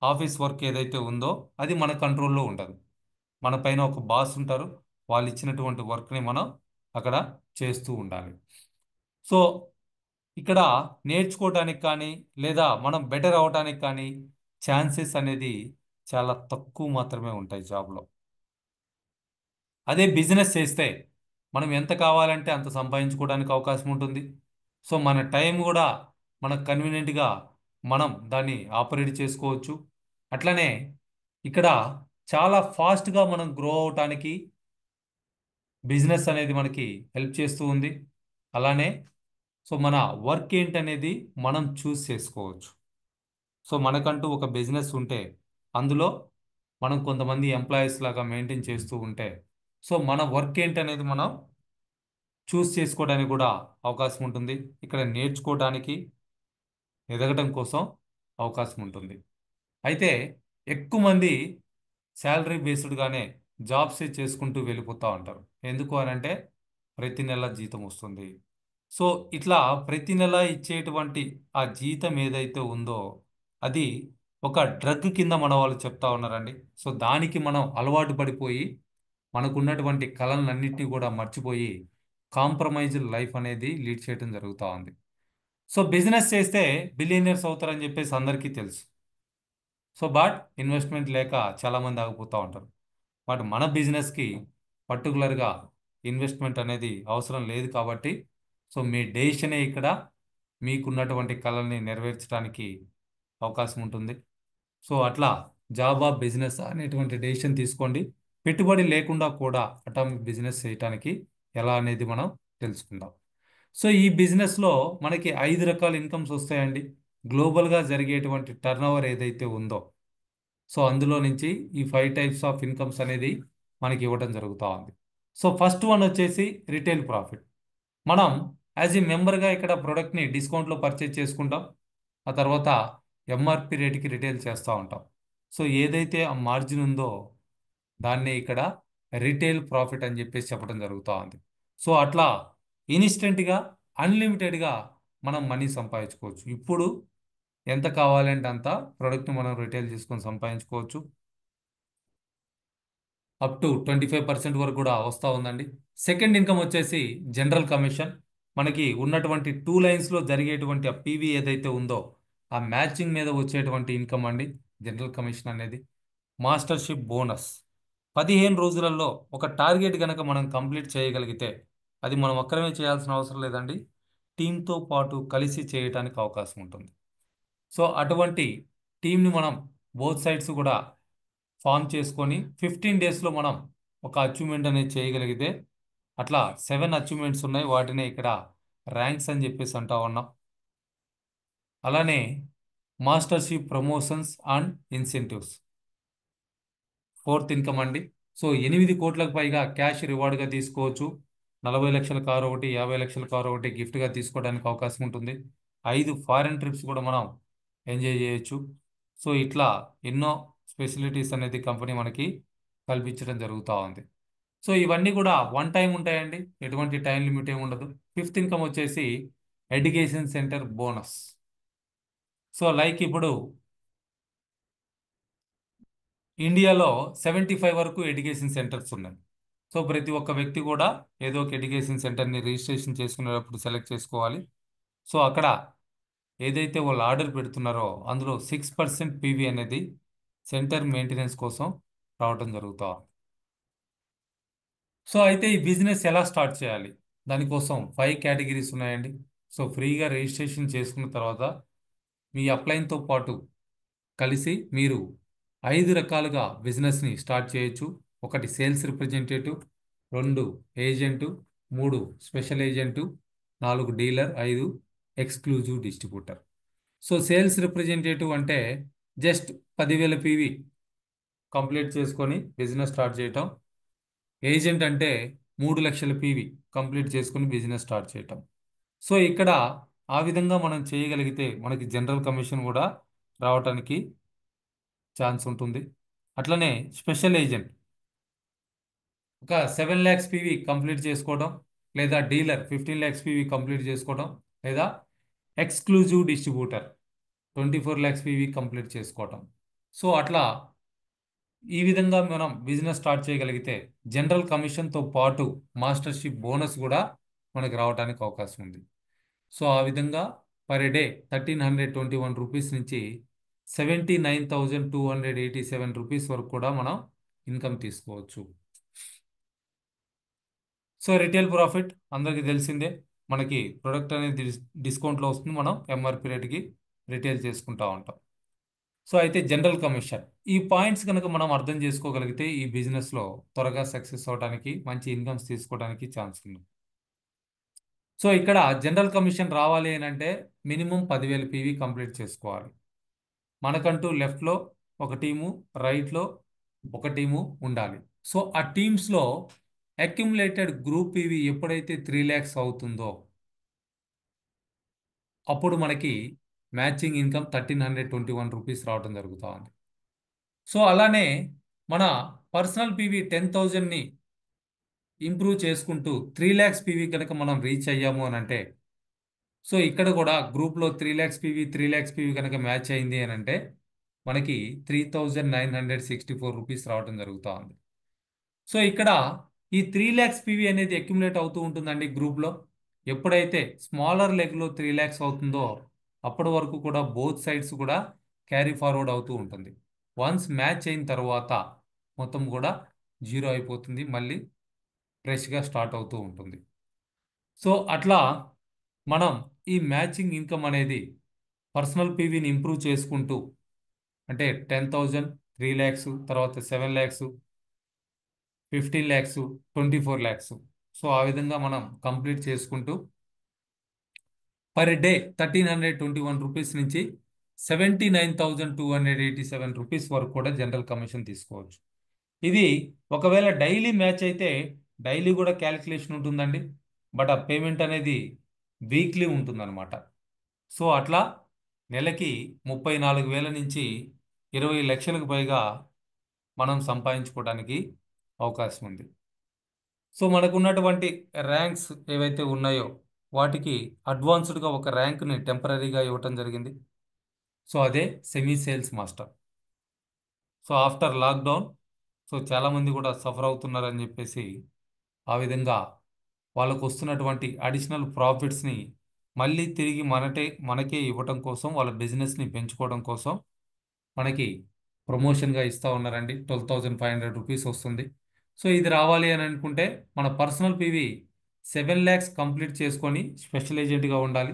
ఆఫీస్ వర్క్ ఏదైతే ఉందో అది మన కంట్రోల్లో ఉండదు. మన పైన ఒక బాస్ ఉంటారు. వాళ్ళు ఇచ్చినటువంటి వర్క్ని మనం అక్కడ చేస్తూ ఉండాలి. సో ఇక్కడ నేర్చుకోవటానికి కానీ లేదా మనం బెటర్ అవటానికి కానీ ఛాన్సెస్ అనేది చాలా తక్కువ మాత్రమే ఉంటాయి జాబ్లో. అదే బిజినెస్ చేస్తే మనం ఎంత కావాలంటే అంత సంపాదించుకోవడానికి అవకాశం ఉంటుంది. సో మన టైం కూడా మనకు కన్వీనియంట్గా మనం దాన్ని ఆపరేట్ చేసుకోవచ్చు. అట్లనే ఇక్కడ చాలా ఫాస్ట్గా మనం గ్రో అవటానికి బిజినెస్ అనేది మనకి హెల్ప్ చేస్తూ ఉంది. అలానే సో మన వర్క్ ఏంటనేది మనం చూస్ చేసుకోవచ్చు. సో మనకంటూ ఒక బిజినెస్ ఉంటే అందులో మనం కొంతమంది ఎంప్లాయీస్ లాగా మెయింటైన్ చేస్తూ ఉంటే సో మన వర్క్ ఏంటనేది మనం చూస్ చేసుకోవడానికి కూడా అవకాశం ఉంటుంది. ఇక్కడ నేర్చుకోవడానికి ఎదగటం కోసం అవకాశం ఉంటుంది. అయితే ఎక్కువ మంది శాలరీ బేస్డ్గానే జాబ్స్ చేసుకుంటూ వెళ్ళిపోతూ ఉంటారు. ఎందుకు అని అంటే ప్రతి నెల జీతం వస్తుంది. సో ఇట్లా ప్రతి నెల ఇచ్చేటువంటి ఆ జీతం ఏదైతే ఉందో అది ఒక డ్రగ్ కింద మన వాళ్ళు చెప్తా ఉన్నారండి. సో దానికి మనం అలవాటు పడిపోయి మనకున్నటువంటి కళలన్నింటినీ కూడా మర్చిపోయి కాంప్రమైజ్డ్ లైఫ్ అనేది లీడ్ చేయడం జరుగుతూ ఉంది. సో బిజినెస్ చేస్తే బిలియనర్స్ అవుతారని చెప్పేసి అందరికీ తెలుసు. సో బట్ ఇన్వెస్ట్మెంట్ లేక చాలామంది ఆగిపోతూ ఉంటారు. బట్ మన బిజినెస్కి పర్టికులర్గా ఇన్వెస్ట్మెంట్ అనేది అవసరం లేదు కాబట్టి సో మీ డెసిషనే ఇక్కడ మీకున్నటువంటి కళల్ని నెరవేర్చడానికి అవకాశం ఉంటుంది. సో అట్లా జాబ్ ఆఫ్ బిజినెస్ అనేటువంటి డెసిషన్ తీసుకోండి. పెట్టుబడి లేకుండా కూడా అటామిక్ బిజినెస్ చేయటానికి ఎలా అనేది మనం తెలుసుకుందాం. సో ఈ బిజినెస్లో మనకి 5 రకాల ఇన్కమ్స్ వస్తాయండి. గ్లోబల్గా జరిగేటువంటి టర్నోవర్ ఏదైతే ఉందో సో అందులో నుంచి ఈ 5 టైప్స్ ఆఫ్ ఇన్కమ్స్ అనేది మనకి ఇవ్వడం జరుగుతూ ఉంది. సో ఫస్ట్ వన్ వచ్చేసి రిటైల్ ప్రాఫిట్. మనం యాజ్ ఏ మెంబర్గా ఇక్కడ ప్రోడక్ట్ని డిస్కౌంట్లో పర్చేజ్ చేసుకుంటాం. ఆ తర్వాత ఎంఆర్పి రేటుకి రిటైల్ చేస్తూ ఉంటాం. సో ఏదైతే ఆ మార్జిన్ ఉందో దాన్ని ఇక్కడ రిటైల్ ప్రాఫిట్ అని చెప్పేసి చెప్పడం జరుగుతూ ఉంది. సో అట్లా ఇన్స్టెంట్గా అన్లిమిటెడ్గా మనం మనీ సంపాదించుకోవచ్చు. ఇప్పుడు ఎంత కావాలంటే అంత ప్రోడక్ట్ని మనం రిటైల్ చేసుకొని సంపాదించుకోవచ్చు. అప్ టు 25% వరకు కూడా వస్తూ ఉందండి. సెకండ్ ఇన్కమ్ వచ్చేసి జనరల్ కమిషన్. మనకి ఉన్నటువంటి 2 లైన్స్లో జరిగేటువంటి ఆ పీవీ ఏదైతే ఉందో ఆ మ్యాచింగ్ మీద వచ్చేటువంటి ఇన్కమ్ అండి జనరల్ కమిషన్ అనేది. మాస్టర్షిప్ బోనస్ 15 రోజులలో ఒక టార్గెట్ కనుక మనం కంప్లీట్ చేయగలిగితే అది మనం ఒక్కరమే చేయాల్సిన అవసరం లేదండి, టీంతో పాటు కలిసి చేయడానికి అవకాశం ఉంటుంది. సో అటువంటి టీంని మనం బోత్ సైడ్స్ కూడా ఫామ్ చేసుకొని 15 డేస్లో మనం ఒక అచీవ్మెంట్ అనేది చేయగలిగితే అట్లా 7 అచీవ్మెంట్స్ ఉన్నాయి. వాటినే ఇక్కడ ర్యాంక్స్ అని చెప్పేసి అంటా ఉన్నాం. అలానే mastership promotions and incentives fourth income అండి. సో 8 కోట్లకు పైగా క్యాష్ రివార్డ్గా తీసుకోవచ్చు. 40 లక్షల కారు ఒకటి, 50 లక్షల కారు ఒకటి గిఫ్ట్గా తీసుకోవడానికి అవకాశం ఉంటుంది. 5 ఫారెన్ ట్రిప్స్ కూడా మనం ఎంజాయ్ చేయొచ్చు. సో ఇట్లా ఎన్నో ఫెసిలిటీస్ అనేది కంపెనీ మనకి కల్పించడం జరుగుతూ ఉంది. సో ఇవన్నీ కూడా వన్ టైం ఉంటాయండి, ఎటువంటి టైం లిమిట్ ఏమి ఉండదు. ఫిఫ్త్ ఇన్కమ్ వచ్చేసి education centre bonus. So like ఇప్పుడు ఇండియాలో 75 వరకు ఎడ్యుకేషన్ సెంటర్స్ ఉన్నాయి. సో ప్రతి ఒక్క వ్యక్తి కూడా ఏదో ఒక ఎడ్యుకేషన్ సెంటర్ని రిజిస్ట్రేషన్ చేసుకునేటప్పుడు సెలెక్ట్ చేసుకోవాలి. సో అక్కడ ఏదైతే వాళ్ళు ఆర్డర్ పెడుతున్నారో అందులో 6% పీవీ అనేది సెంటర్ మెయింటెనెన్స్ కోసం రావడం జరుగుతా. సో అయితే ఈ బిజినెస్ ఎలా స్టార్ట్ చేయాలి? దానికోసం 5 కేటగిరీస్ ఉన్నాయండి. సో ఫ్రీగా రిజిస్ట్రేషన్ చేసుకున్న తర్వాత మీ అప్లైన్తో పాటు కలిసి మీరు 5 రకాలుగా బిజినెస్ని స్టార్ట్ చేయొచ్చు. ఒకటి sales representative, 2 agent, 3 special agent, 4 dealer, 5 exclusive distributor. So sales representative అంటే జస్ట్ 10,000 పీవీ కంప్లీట్ చేసుకొని బిజినెస్ స్టార్ట్ చేయటం. ఏజెంట్ అంటే 3 లక్షల పీవీ కంప్లీట్ చేసుకొని బిజినెస్ స్టార్ట్ చేయటం. సో ఇక్కడ ఆ విధంగా మనం చేయగలిగితే మనకి జనరల్ కమిషన్ కూడా రావటానికి ఛాన్స్ ఉంటుంది. అట్లనే స్పెషల్ ఏజెంట్ ఒక 7 ల్యాక్స్ పీవీ కంప్లీట్ చేసుకోవడం, లేదా డీలర్ 15 ల్యాక్స్ పీవీ కంప్లీట్ చేసుకోవడం, లేదా exclusive distributor 24 lakhs PV complete చేసుకోవటం. సో అట్లా ఈ విధంగా మనం బిజినెస్ స్టార్ట్ చేయగలిగితే జనరల్ కమిషన్తో పాటు మాస్టర్షిప్ బోనస్ కూడా మనకి రావడానికి అవకాశం ఉంది. సో ఆ విధంగా పర్ డే 1,321 రూపీస్ నుంచి 79,287 రూపీస్ వరకు కూడా మనం ఇన్కమ్ తీసుకోవచ్చు. సో రిటైల్ ప్రాఫిట్ అందరికీ తెలిసిందే, మనకి ప్రొడక్ట్ అనేది డిస్కౌంట్లో వస్తుంది, మనం ఎంఆర్పి రేటుకి రిటైల్ చేసుకుంటా ఉంటాం. సో అయితే జనరల్ కమిషన్ ఈ పాయింట్స్ కనుక మనం అర్థం చేసుకోగలిగితే ఈ బిజినెస్లో త్వరగా సక్సెస్ అవడానికి, మంచి ఇన్కమ్స్ తీసుకోవడానికి ఛాన్స్ ఉంది. సో ఇక్కడ జనరల్ కమిషన్ రావాలి అని అంటే మినిమం 10,000 పీవీ కంప్లీట్ చేసుకోవాలి. మనకంటూ లెఫ్ట్లో ఒక టీము, రైట్లో ఒక టీము ఉండాలి. సో ఆ టీమ్స్లో అక్యుములేటెడ్ గ్రూప్ పీవీ ఎప్పుడైతే 3 ల్యాక్స్ అవుతుందో అప్పుడు మనకి మ్యాచింగ్ ఇన్కమ్ 1,321 రూపీస్ రావడం జరుగుతూ ఉంది. సో అలానే మన పర్సనల్ పీవీ 10,000ని ఇంప్రూవ్ చేసుకుంటూ 3 ల్యాక్స్ పీవీ కనుక మనం రీచ్ అయ్యాము అని అంటే, సో ఇక్కడ కూడా గ్రూప్లో 3 ల్యాక్స్ పీవీ కనుక మ్యాచ్ అయింది అని అంటే మనకి 3,964 రూపీస్ రావడం జరుగుతూ ఉంది. సో ఇక్కడ ఈ 3 ల్యాక్స్ పీవీ అనేది అక్యుములేట్ అవుతూ ఉంటుందండి గ్రూప్లో. ఎప్పుడైతే స్మాలర్ లెగ్లో 3 ల్యాక్స్ అవుతుందో అప్పటి వరకు కూడా బోత్ సైడ్స్ కూడా క్యారీ ఫార్వర్డ్ అవుతూ ఉంటుంది. వన్స్ మ్యాచ్ అయిన తర్వాత మొత్తం కూడా జీరో అయిపోతుంది. మళ్ళీ ఫ్రెష్గా స్టార్ట్ అవుతూ ఉంటుంది. సో అట్లా మనం ఈ మ్యాచింగ్ ఇన్కమ్ అనేది పర్సనల్ పీవీని ఇంప్రూవ్ చేసుకుంటూ, అంటే 10,000, 3 lakhs, తర్వాత 7 lakhs, 15 lakhs, 24 lakhs. సో ఆ విధంగా మనం కంప్లీట్ చేసుకుంటూ పర్ డే 1,321 రూపీస్ నుంచి 79,287 రూపీస్ వరకు కూడా జనరల్ కమిషన్ తీసుకోవచ్చు. ఇది ఒకవేళ డైలీ మ్యాచ్ అయితే డైలీ కూడా క్యాలిక్యులేషన్ ఉంటుందండి. బట్ ఆ పేమెంట్ అనేది వీక్లీ ఉంటుందన్నమాట. సో అట్లా నెలకి 34,000 నుంచి 20 లక్షలకు పైగా మనం సంపాదించుకోవడానికి అవకాశం ఉంది. సో మనకు ఉన్నటువంటి ర్యాంక్స్ ఏవైతే ఉన్నాయో వాటికి అడ్వాన్స్డ్గా ఒక ర్యాంక్ని టెంపరీగా ఇవ్వటం జరిగింది. సో అదే semi sales master. So after lockdown so చాలామంది కూడా సఫర్ అవుతున్నారని చెప్పేసి ఆ విధంగా వాళ్ళకు వస్తున్నటువంటి అడిషనల్ ప్రాఫిట్స్ని మళ్ళీ తిరిగి మనకే ఇవ్వటం కోసం, వాళ్ళ బిజినెస్ని పెంచుకోవడం కోసం మనకి ప్రమోషన్గా ఇస్తూ ఉన్నారండి. 12,500 రూపీస్ వస్తుంది. సో ఇది రావాలి అని అనుకుంటే మన పర్సనల్ పీవీ 7 lakhs కంప్లీట్ చేసుకొని స్పెషల్ ఏజెంట్గా ఉండాలి.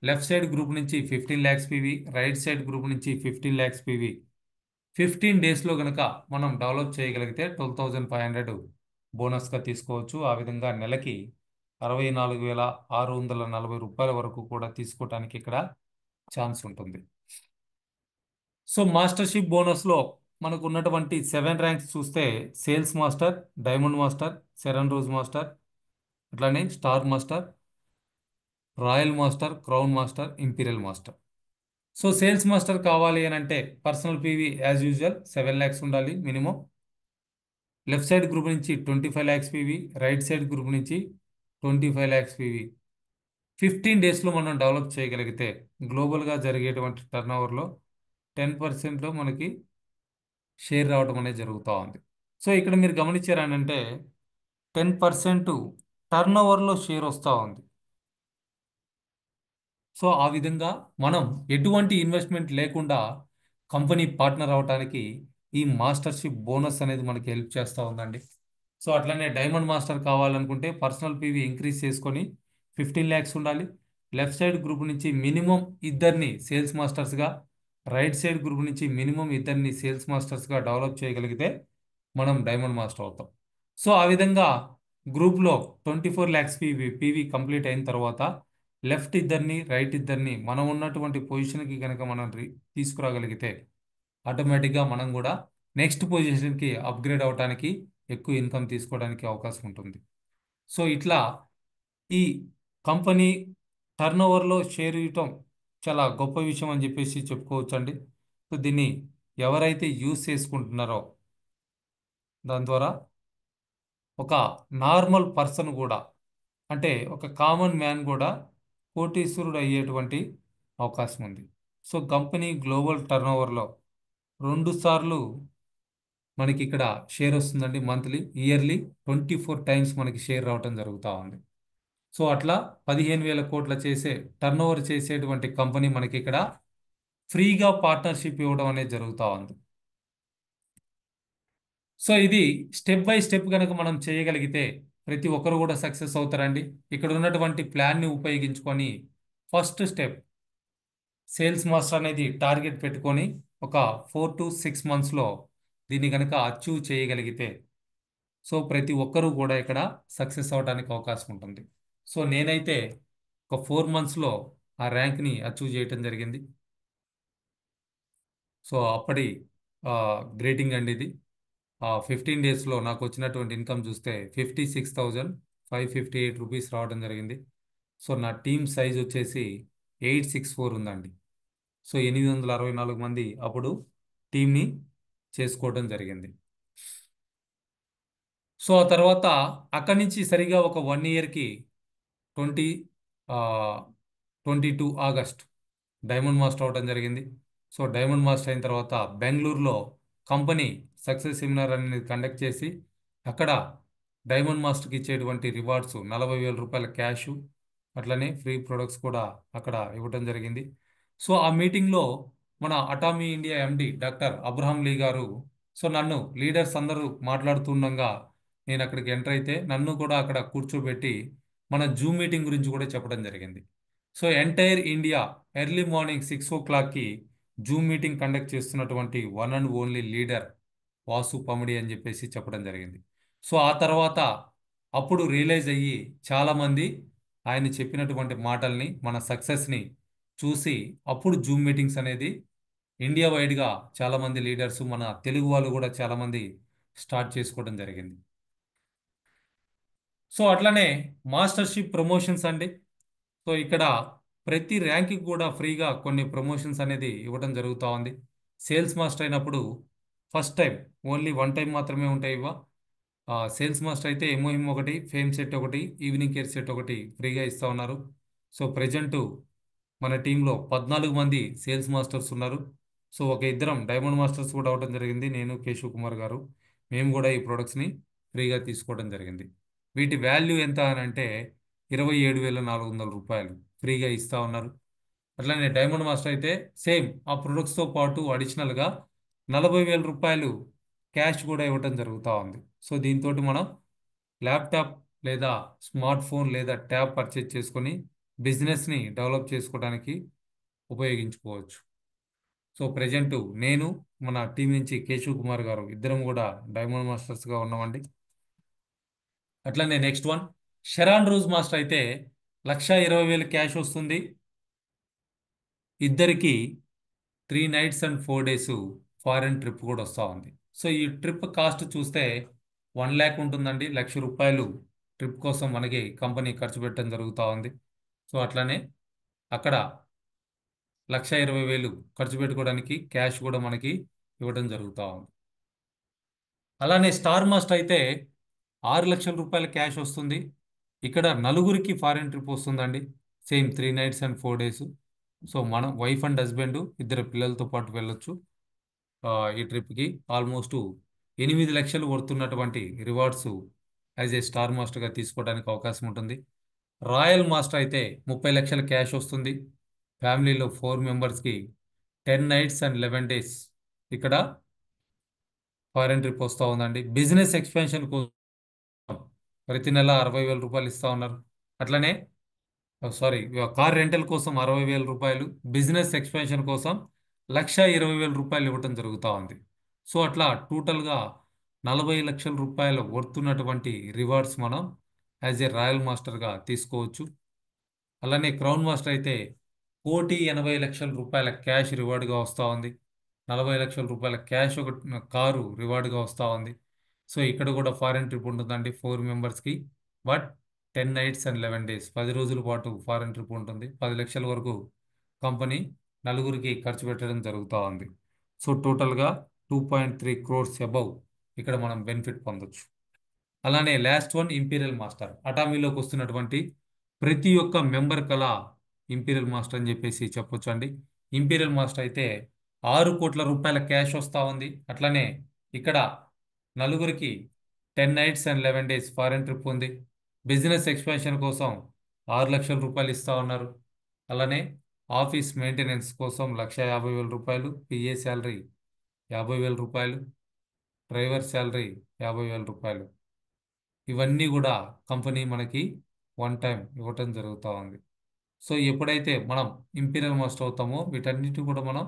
లెఫ్ట్ సైడ్ గ్రూప్ నుంచి 15 lakhs PV, right side group నుంచి 15 lakhs పీవీ 15 డేస్లో కనుక మనం డెవలప్ చేయగలిగితే 12,500 బోనస్గా తీసుకోవచ్చు. ఆ విధంగా నెలకి 64,640 రూపాయల వరకు కూడా తీసుకోవటానికి ఇక్కడ ఛాన్స్ ఉంటుంది. సో మాస్టర్షిప్ బోనస్లో మనకు ఉన్నటువంటి 7 ర్యాంక్స్ చూస్తే sales master, diamond master, Sharon rose master, అట్లానే star master, royal master, crown master, imperial master. So sales master కావాలి అని అంటే personal PV as usual 7 lakhs ఉండాలి మినిమం. లెఫ్ట్ సైడ్ గ్రూప్ నుంచి 25 lakhs PV, right side group నుంచి 25 lakhs PV 15 డేస్లో మనం develop చేయగలిగితే గ్లోబల్గా జరిగేటువంటి టర్నోవర్లో 10%లో మనకి షేర్ రావడం అనేది జరుగుతూ ఉంది. సో ఇక్కడ మీరు గమనించారనంటే 10% టర్నోవర్లో షేర్ వస్తూ ఉంది. సో ఆ విధంగా మనం ఎటువంటి ఇన్వెస్ట్మెంట్ లేకుండా కంపెనీ పార్ట్నర్ అవడానికి ఈ మాస్టర్షిప్ బోనస్ అనేది మనకి హెల్ప్ చేస్తూ ఉందండి. సో అట్లనే డైమండ్ మాస్టర్ కావాలనుకుంటే పర్సనల్ పీవీ ఇంక్రీజ్ చేసుకొని 15 lakhs ఉండాలి. లెఫ్ట్ సైడ్ గ్రూప్ నుంచి మినిమం ఇద్దరిని సేల్స్ మాస్టర్స్గా, రైట్ సైడ్ గ్రూప్ నుంచి మినిమం ఇద్దరిని సేల్స్ మాస్టర్స్గా డెవలప్ చేయగలిగితే మనం డైమండ్ మాస్టర్ అవుతాం. సో ఆ విధంగా గ్రూప్లో 24 lakhs పీవీ కంప్లీట్ అయిన తర్వాత లెఫ్ట్ ఇద్దరిని, రైట్ ఇద్దరిని మనం ఉన్నటువంటి పొజిషన్కి కనుక మనం తీసుకురాగలిగితే ఆటోమేటిక్గా మనం కూడా నెక్స్ట్ పొజిషన్కి అప్గ్రేడ్ అవడానికి, ఎక్కువ ఇన్కమ్ తీసుకోవడానికి అవకాశం ఉంటుంది. సో ఇట్లా ఈ కంపెనీ టర్నోవర్లో షేర్ ఇవ్వటం చాలా గొప్ప విషయం అని చెప్పేసి చెప్పుకోవచ్చు అండి. సో దీన్ని ఎవరైతే యూజ్ చేసుకుంటున్నారో దాని ద్వారా ఒక నార్మల్ పర్సన్ కూడా, అంటే ఒక కామన్ మ్యాన్ కూడా కోటీశ్వరుడు అయ్యేటువంటి అవకాశం ఉంది. సో కంపెనీ గ్లోబల్ టర్నోవర్లో 2 సార్లు మనకి ఇక్కడ షేర్ వస్తుందండి. మంత్లీ, ఇయర్లీ 24 టైమ్స్ మనకి షేర్ రావటం జరుగుతూ ఉంది. సో అట్లా 15,000 కోట్ల టర్నోవర్ చేసేటువంటి కంపెనీ మనకి ఇక్కడ ఫ్రీగా పార్ట్నర్షిప్ ఇవ్వడం అనేది జరుగుతూ ఉంది. సో ఇది స్టెప్ బై స్టెప్ కనుక మనం చేయగలిగితే ప్రతి ఒక్కరు కూడా సక్సెస్ అవుతారండి. ఇక్కడ ఉన్నటువంటి ప్లాన్ని ఉపయోగించుకొని ఫస్ట్ స్టెప్ సేల్స్ మాస్టర్ అనేది టార్గెట్ పెట్టుకొని ఒక 4 to 6 మంత్స్లో దీన్ని కనుక అచీవ్ చేయగలిగితే సో ప్రతి ఒక్కరూ కూడా ఇక్కడ సక్సెస్ అవడానికి అవకాశం ఉంటుంది. సో నేనైతే ఒక 4 మంత్స్లో ఆ ర్యాంక్ని అచీవ్ చేయటం జరిగింది. సో అప్పటి గ్రేటింగ్ అండి ఇది. 15 డేస్లో నాకు వచ్చినటువంటి ఇన్కమ్ చూస్తే 56,558 రూపీస్ రావడం జరిగింది. సో నా టీమ్ సైజ్ వచ్చేసి 864 ఉందండి. సో 864 మంది అప్పుడు టీంని చేసుకోవడం జరిగింది. సో ఆ తర్వాత అక్కడి నుంచి సరిగా ఒక 1 ఇయర్కి 20 22 ఆగస్ట్ డైమండ్ మాస్టర్ అవడం జరిగింది. సో డైమండ్ మాస్టర్ అయిన తర్వాత బెంగళూరులో కంపెనీ సక్సెస్ సెమినార్ అనేది కండక్ట్ చేసి అక్కడ డైమండ్ మాస్టర్కి ఇచ్చేటువంటి రివార్డ్స్ 40,000 రూపాయల క్యాష్, అట్లనే ఫ్రీ ప్రొడక్ట్స్ కూడా అక్కడ ఇవ్వడం జరిగింది. సో ఆ మీటింగ్లో మన Atomy India MD doctor Abraham Lee గారు సో నన్ను లీడర్స్ అందరూ మాట్లాడుతుండగా నేను అక్కడికి ఎంటర్ అయితే నన్ను కూడా అక్కడ కూర్చోబెట్టి మన జూమ్ మీటింగ్ గురించి కూడా చెప్పడం జరిగింది. So entire India early morning 6 o'clockకి జూమ్ మీటింగ్ కండక్ట్ చేస్తున్నటువంటి one and only leader Vasu Pamidi అని చెప్పేసి చెప్పడం జరిగింది. సో ఆ తర్వాత అప్పుడు రియలైజ్ అయ్యి చాలామంది ఆయన చెప్పినటువంటి మాటల్ని మన సక్సెస్ని చూసి అప్పుడు జూమ్ మీటింగ్స్ అనేది ఇండియా వైడ్గా చాలామంది లీడర్స్ మన తెలుగు వాళ్ళు కూడా చాలామంది స్టార్ట్ చేసుకోవడం జరిగింది. సో అట్లనే మాస్టర్షిప్ ప్రమోషన్స్ అండి. సో ఇక్కడ ప్రతి ర్యాంక్కి కూడా ఫ్రీగా కొన్ని ప్రమోషన్స్ అనేది ఇవ్వడం జరుగుతూ ఉంది. సేల్స్ మాస్టర్ అయినప్పుడు first time only one time మాత్రమే ఉంటాయి ఇవ్వ. సేల్స్ మాస్టర్ అయితే ఎంఓఎం ఒకటి, ఫేమ్ సెట్ ఒకటి, ఈవినింగ్ కేర్ సెట్ ఒకటి ఫ్రీగా ఇస్తూ ఉన్నారు. సో ప్రజెంట్ మన టీంలో 14 మంది సేల్స్ మాస్టర్స్ ఉన్నారు. సో ఒక ఇద్దరం డైమండ్ మాస్టర్స్ కూడా అవడం జరిగింది, నేను కేశవ్ కుమార్ గారు. మేము కూడా ఈ ప్రొడక్ట్స్ని ఫ్రీగా తీసుకోవడం జరిగింది. వీటి వాల్యూ ఎంత అని అంటే 27,400 రూపాయలు ఫ్రీగా ఇస్తా ఉన్నారు. అట్లనే డైమండ్ మాస్టర్ అయితే సేమ్ ఆ ప్రొడక్ట్స్తో పాటు అడిషనల్గా 40,000 రూపాయలు క్యాష్ కూడా ఇవ్వటం జరుగుతూ ఉంది. సో దీంతో మనం ల్యాప్టాప్ లేదా స్మార్ట్ ఫోన్ లేదా ట్యాబ్ పర్చేజ్ చేసుకొని బిజినెస్ని డెవలప్ చేసుకోవడానికి ఉపయోగించుకోవచ్చు. సో ప్రజెంట్ నేను మన టీం నుంచి కేశవ్ కుమార్ గారు ఇద్దరం కూడా డైమండ్ మాస్టర్స్గా ఉన్నామండి. అట్లనే నెక్స్ట్ వన్ షెరాన్ రోజ్ మాస్టర్ అయితే 1,20,000 క్యాష్ వస్తుంది. ఇద్దరికి 3 nights and 4 days foreign trip కూడా వస్తూ ఉంది. సో ఈ ట్రిప్ కాస్ట్ చూస్తే 1 lakh ఉంటుందండి. 1,00,000 రూపాయలు ట్రిప్ కోసం మనకి కంపెనీ ఖర్చు పెట్టడం జరుగుతూ ఉంది. సో అట్లనే అక్కడ 1,20,000 ఖర్చు పెట్టుకోవడానికి క్యాష్ కూడా మనకి ఇవ్వడం జరుగుతూ ఉంది. అలానే స్టార్ మాస్టర్ అయితే 6 లక్షల రూపాయల క్యాష్ వస్తుంది. ఇక్కడ నలుగురికి ఫారెన్ ట్రిప్ వస్తుందండి. Same 3 nights and 4 days. So మనం వైఫ్ అండ్ హస్బెండ్ ఇద్దరు పిల్లలతో పాటు వెళ్ళొచ్చు ఈ ట్రిప్కి. ఆల్మోస్ట్ 8 లక్షలు వర్తున్నటువంటి రివార్డ్స్ యాజ్ ఏ స్టార్ మాస్టర్గా తీసుకోవడానికి అవకాశం ఉంటుంది. రాయల్ మాస్టర్ అయితే 30 లక్షల క్యాష్ వస్తుంది. ఫ్యామిలీలో 4 మెంబర్స్కి 10 nights and 11 days ఇక్కడ ఫారెన్ ట్రిప్ వస్తూ ఉందండి. బిజినెస్ ఎక్స్పెన్షన్ కోసం ప్రతి నెల 60,000 రూపాయలు ఇస్తూ ఉన్నారు. అట్లనే సారీ కార్ రెంటల్ కోసం 60,000 రూపాయలు, బిజినెస్ ఎక్స్పెన్షన్ కోసం 1,20,000 రూపాయలు ఇవ్వటం జరుగుతూ ఉంది. సో అట్లా టోటల్గా 40 లక్షల రూపాయలు వర్తున్నటువంటి రివార్డ్స్ మనం యాజ్ ఏ రాయల్ మాస్టర్గా తీసుకోవచ్చు. అలానే క్రౌన్ మాస్టర్ అయితే 1,80,00,000 రూపాయల క్యాష్ రివార్డ్గా వస్తూ ఉంది. 40 లక్షల రూపాయల క్యాష్ ఒక కారు రివార్డ్గా వస్తూ ఉంది. సో ఇక్కడ కూడా ఫారెన్ ట్రిప్ ఉంటుందండి 4 మెంబర్స్కి. బట్ 10 nights and 11 days 10 రోజుల పాటు ఫారెన్ ట్రిప్ ఉంటుంది. 10 లక్షల వరకు కంపెనీ నలుగురికి ఖర్చు పెట్టడం జరుగుతూ ఉంది. సో టోటల్గా 2.3 crores అబౌవ్ ఇక్కడ మనం బెనిఫిట్ పొందొచ్చు. అలానే లాస్ట్ వన్ ఇంపీరియల్ మాస్టర్. అటామీలోకి వస్తున్నటువంటి ప్రతి ఒక్క మెంబర్ కల ఇంపీరియల్ మాస్టర్ అని చెప్పేసి చెప్పొచ్చు అండి. ఇంపీరియల్ మాస్టర్ అయితే 6 కోట్ల రూపాయల క్యాష్ వస్తూ ఉంది. అట్లనే ఇక్కడ నలుగురికి 10 nights and 11 days foreign trip ఉంది. బిజినెస్ ఎక్స్పాన్షన్ కోసం 6 లక్షల రూపాయలు ఇస్తూ ఉన్నారు. అలానే ఆఫీస్ మెయింటెనెన్స్ కోసం 1,50,000 రూపాయలు, పిఏ శాలరీ 50,000 రూపాయలు, డ్రైవర్ శాలరీ 50,000 రూపాయలు. ఇవన్నీ కూడా కంపెనీ మనకి వన్ టైం ఇవ్వటం జరుగుతూ ఉంది. సో ఎప్పుడైతే మనం ఇంపీరియల్ మాస్టర్ అవుతామో వీటన్నిటి కూడా మనం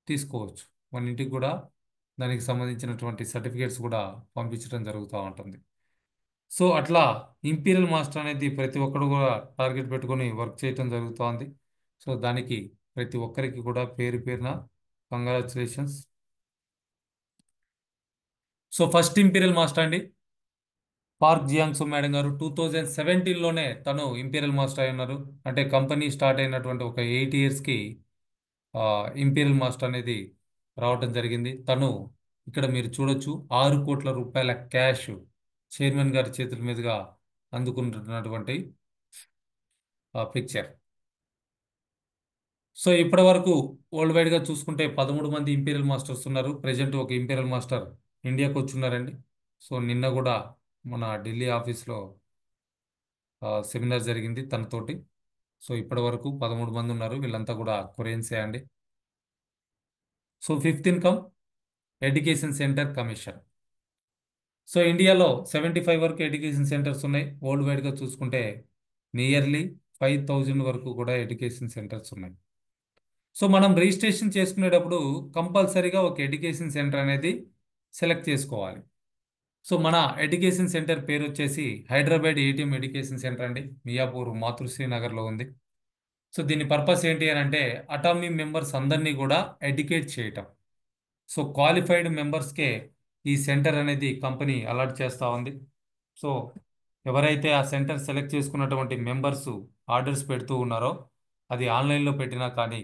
తీసుకోవచ్చు. మన ఇంటికి కూడా దానికి సంబంధించినటువంటి సర్టిఫికేట్స్ కూడా పంపించడం జరుగుతూ ఉంటుంది. సో అట్లా ఇంపీరియల్ మాస్టర్ అనేది ప్రతి ఒక్కరు కూడా టార్గెట్ పెట్టుకొని వర్క్ చేయటం జరుగుతోంది. సో దానికి ప్రతి ఒక్కరికి కూడా పేరు పేరున congratulations. So first imperial master అండి పార్క్ జియాంగ్సు మేడం గారు 2017లోనే తను ఇంపీరియల్ మాస్టర్ అయి ఉన్నారు. అంటే కంపెనీ స్టార్ట్ అయినటువంటి ఒక 8 yearsకి ఇంపీరియల్ మాస్టర్ అనేది రావటం జరిగింది. తను ఇక్కడ మీరు చూడొచ్చు 6 కోట్ల రూపాయల క్యాష్ చైర్మన్ గారి చేతుల మీదుగా అందుకుంటున్నటువంటి పిక్చర్. సో ఇప్పటి వరకు వరల్డ్ వైడ్గా చూసుకుంటే 13 మంది ఇంపీరియల్ మాస్టర్స్ ఉన్నారు. ప్రజెంట్ ఒక ఇంపీరియల్ మాస్టర్ ఇండియాకి వచ్చున్నారండి. సో నిన్న కూడా మన ఢిల్లీ ఆఫీస్లో సెమినార్ జరిగింది తనతోటి. సో ఇప్పటి వరకు 13 మంది ఉన్నారు. వీళ్ళంతా కూడా కొరియన్సే అండి. So fifth income education centre commission. So ఇండియాలో 75 వరకు ఎడ్యుకేషన్ సెంటర్స్ ఉన్నాయి. వరల్డ్ వైడ్గా చూసుకుంటే నియర్లీ 5,000 వరకు కూడా ఎడ్యుకేషన్ సెంటర్స్ ఉన్నాయి. సో మనం రిజిస్ట్రేషన్ చేసుకునేటప్పుడు కంపల్సరీగా ఒక ఎడ్యుకేషన్ సెంటర్ అనేది సెలెక్ట్ చేసుకోవాలి. సో మన ఎడ్యుకేషన్ సెంటర్ పేరు వచ్చేసి హైదరాబాద్ ఏటీఎం ఎడ్యుకేషన్ సెంటర్ అండి. మియాపూర్ మాతృశ్రీ నగర్లో ఉంది. సో దీని పర్పస్ ఏంటి అని అంటే అటామీ మెంబర్స్ అందరినీ కూడా ఎడ్యుకేట్ చేయటం. సో క్వాలిఫైడ్ మెంబర్స్కే ఈ సెంటర్ అనేది కంపెనీ అలాట్ చేస్తూ ఉంది. సో ఎవరైతే ఆ సెంటర్ సెలెక్ట్ చేసుకున్నటువంటి మెంబర్స్ ఆర్డర్స్ పెడుతూ ఉన్నారో అది ఆన్లైన్లో పెట్టినా కానీ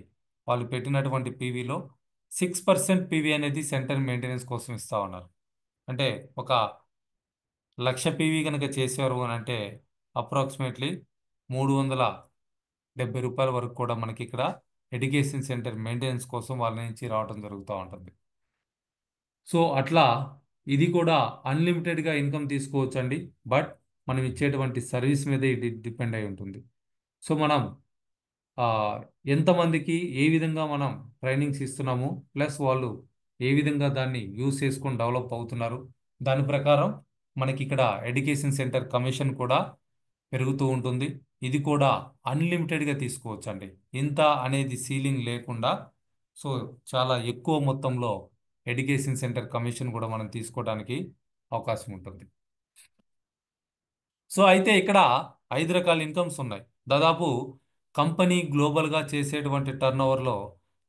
వాళ్ళు పెట్టినటువంటి పీవీలో 6% పీవీ అనేది సెంటర్ మెయింటెనెన్స్ కోసం ఇస్తూ ఉన్నారు. అంటే ఒక 1,00,000 పీవీ కనుక చేసేవారు అని అంటే అప్రాక్సిమేట్లీ రూ. 370 వరకు కూడా మనకి ఇక్కడ ఎడ్యుకేషన్ సెంటర్ మెయింటెనెన్స్ కోసం వాళ్ళ నుంచి రావడం జరుగుతూ ఉంటుంది. సో అట్లా ఇది కూడా అన్లిమిటెడ్గా ఇన్కమ్ తీసుకోవచ్చు అండి. బట్ మనం ఇచ్చేటువంటి సర్వీస్ మీద ఇది డిపెండ్ అయి ఉంటుంది. సో మనం ఆ, ఎంతమందికి ఏ విధంగా మనం ట్రైనింగ్స్ ఇస్తున్నాము, ప్లస్ వాళ్ళు ఏ విధంగా దాన్ని యూస్ చేసుకొని డెవలప్ అవుతున్నారు, దాని ప్రకారం మనకి ఇక్కడ ఎడ్యుకేషన్ సెంటర్ కమిషన్ కూడా పెరుగుతూ ఉంటుంది. ఇది కూడా అన్లిమిటెడ్గా తీసుకోవచ్చు అండి. ఇంత అనేది సీలింగ్ లేకుండా సో చాలా ఎక్కువ మొత్తంలో ఎడ్యుకేషన్ సెంటర్ కమిషన్ కూడా మనం తీసుకోవడానికి అవకాశం ఉంటుంది. సో అయితే ఇక్కడ 5 రకాల ఇన్కమ్స్ ఉన్నాయి. దాదాపు కంపెనీ గ్లోబల్గా చేసేటువంటి టర్న్ ఓవర్లో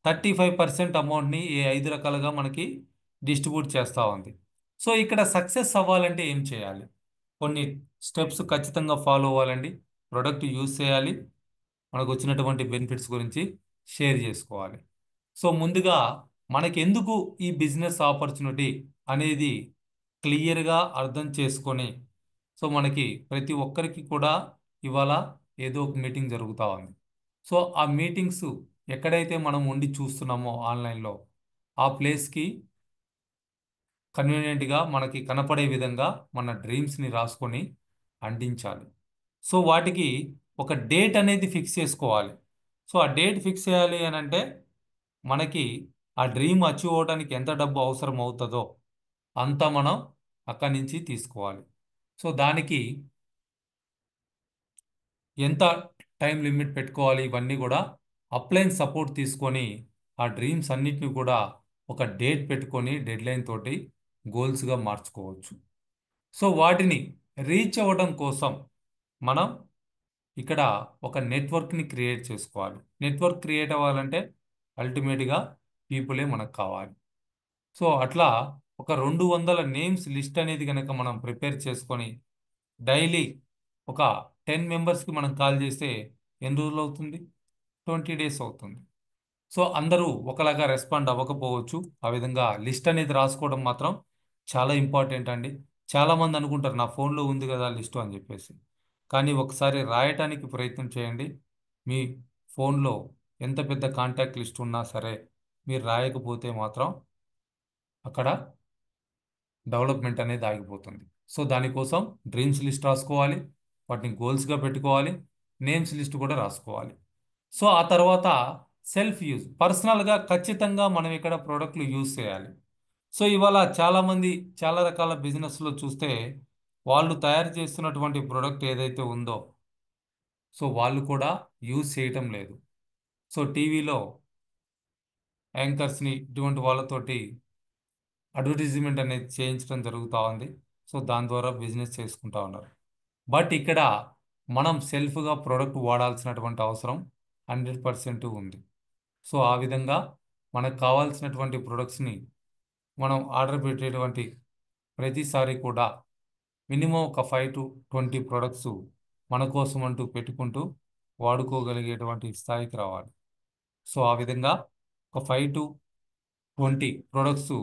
35% అమౌంట్ని ఈ 5 రకాలుగా మనకి డిస్ట్రిబ్యూట్ చేస్తూ ఉంది. సో ఇక్కడ సక్సెస్ అవ్వాలంటే ఏం చేయాలి? కొన్ని స్టెప్స్ ఖచ్చితంగా ఫాలో అవ్వాలండి. ప్రొడక్ట్ యూజ్ చేయాలి, మనకు వచ్చినటువంటి బెనిఫిట్స్ గురించి షేర్ చేసుకోవాలి. సో ముందుగా మనకి ఎందుకు ఈ బిజినెస్ ఆపర్చునిటీ అనేది క్లియర్గా అర్థం చేసుకొని సో మనకి ప్రతి ఒక్కరికి కూడా ఇవాళ ఏదో ఒక మీటింగ్ జరుగుతూ ఉంది. సో ఆ మీటింగ్స్ ఎక్కడైతే మనం ఉండి చూస్తున్నామో ఆన్లైన్లో ఆ ప్లేస్కి కన్వీనియంట్గా మనకి కనపడే విధంగా మన డ్రీమ్స్ని రాసుకొని అందించాలి. సో వాటికి ఒక డేట్ అనేది ఫిక్స్ చేసుకోవాలి. సో ఆ డేట్ ఫిక్స్ చేయాలి అని అంటే మనకి ఆ డ్రీమ్ అచీవ్ అవ్వడానికి ఎంత డబ్బు అవసరం అవుతుందో అంత మనం అక్కడి నుంచి తీసుకోవాలి. సో దానికి ఎంత టైం లిమిట్ పెట్టుకోవాలి, ఇవన్నీ కూడా అప్లైన్ సపోర్ట్ తీసుకొని ఆ డ్రీమ్స్ అన్నిటిని కూడా ఒక డేట్ పెట్టుకొని డెడ్లైన్ తోటి గోల్స్గా మార్చుకోవచ్చు. సో వాటిని రీచ్ అవ్వడం కోసం మనం ఇక్కడ ఒక నెట్వర్క్ని క్రియేట్ చేసుకోవాలి. నెట్వర్క్ క్రియేట్ అవ్వాలంటే అల్టిమేట్గా పీపులే మనకు కావాలి. సో అట్లా ఒక 200 నేమ్స్ లిస్ట్ అనేది కనుక మనం ప్రిపేర్ చేసుకొని డైలీ ఒక 10 మెంబర్స్కి మనం కాల్ చేస్తే ఎన్ని రోజులు అవుతుంది? 20 డేస్ అవుతుంది. సో అందరూ ఒకలాగా రెస్పాండ్ అవ్వకపోవచ్చు. ఆ విధంగా లిస్ట్ అనేది రాసుకోవడం మాత్రం చాలా ఇంపార్టెంట్ అండి. చాలామంది అనుకుంటారు నా ఫోన్లో ఉంది కదా లిస్టు అని చెప్పేసి. కానీ ఒకసారి రాయటానికి ప్రయత్నం చేయండి. మీ ఫోన్లో ఎంత పెద్ద కాంటాక్ట్ లిస్ట్ ఉన్నా సరే మీరు రాయకపోతే మాత్రం అక్కడ డెవలప్మెంట్ అనేది ఆగిపోతుంది. సో దానికోసం డ్రీమ్స్ లిస్ట్ రాసుకోవాలి, వాటిని గోల్స్గా పెట్టుకోవాలి, నేమ్స్ లిస్ట్ కూడా రాసుకోవాలి. సో ఆ తర్వాత సెల్ఫ్ యూజ్ పర్సనల్గా ఖచ్చితంగా మనం ఇక్కడ ప్రోడక్ట్లు యూజ్ చేయాలి. సో ఇవాళ చాలామంది చాలా రకాల బిజినెస్లో చూస్తే వాళ్ళు తయారు చేస్తున్నటువంటి ప్రోడక్ట్ ఏదైతే ఉందో సో వాళ్ళు కూడా యూజ్ చేయటం లేదు. సో టీవీలో యాంకర్స్ని ఇటువంటి వాళ్ళతోటి అడ్వర్టైజ్మెంట్ అనేది చేయించడం జరుగుతూ ఉంది. సో దాని ద్వారా బిజినెస్ చేసుకుంటా ఉన్నారు. బట్ ఇక్కడ మనం సెల్ఫ్గా ప్రోడక్ట్ వాడాల్సినటువంటి అవసరం 100% ఉంది. సో ఆ విధంగా మనకు కావాల్సినటువంటి ప్రొడక్ట్స్ని మనం ఆర్డర్ పెట్టేటువంటి ప్రతిసారి కూడా మినిమం ఒక 5 to 20 ప్రొడక్ట్స్ మన కోసం అంటూ పెట్టుకుంటూ వాడుకోగలిగేటువంటి స్థాయికి రావాలి. సో ఆ విధంగా ఒక 5 to 20 ప్రొడక్ట్స్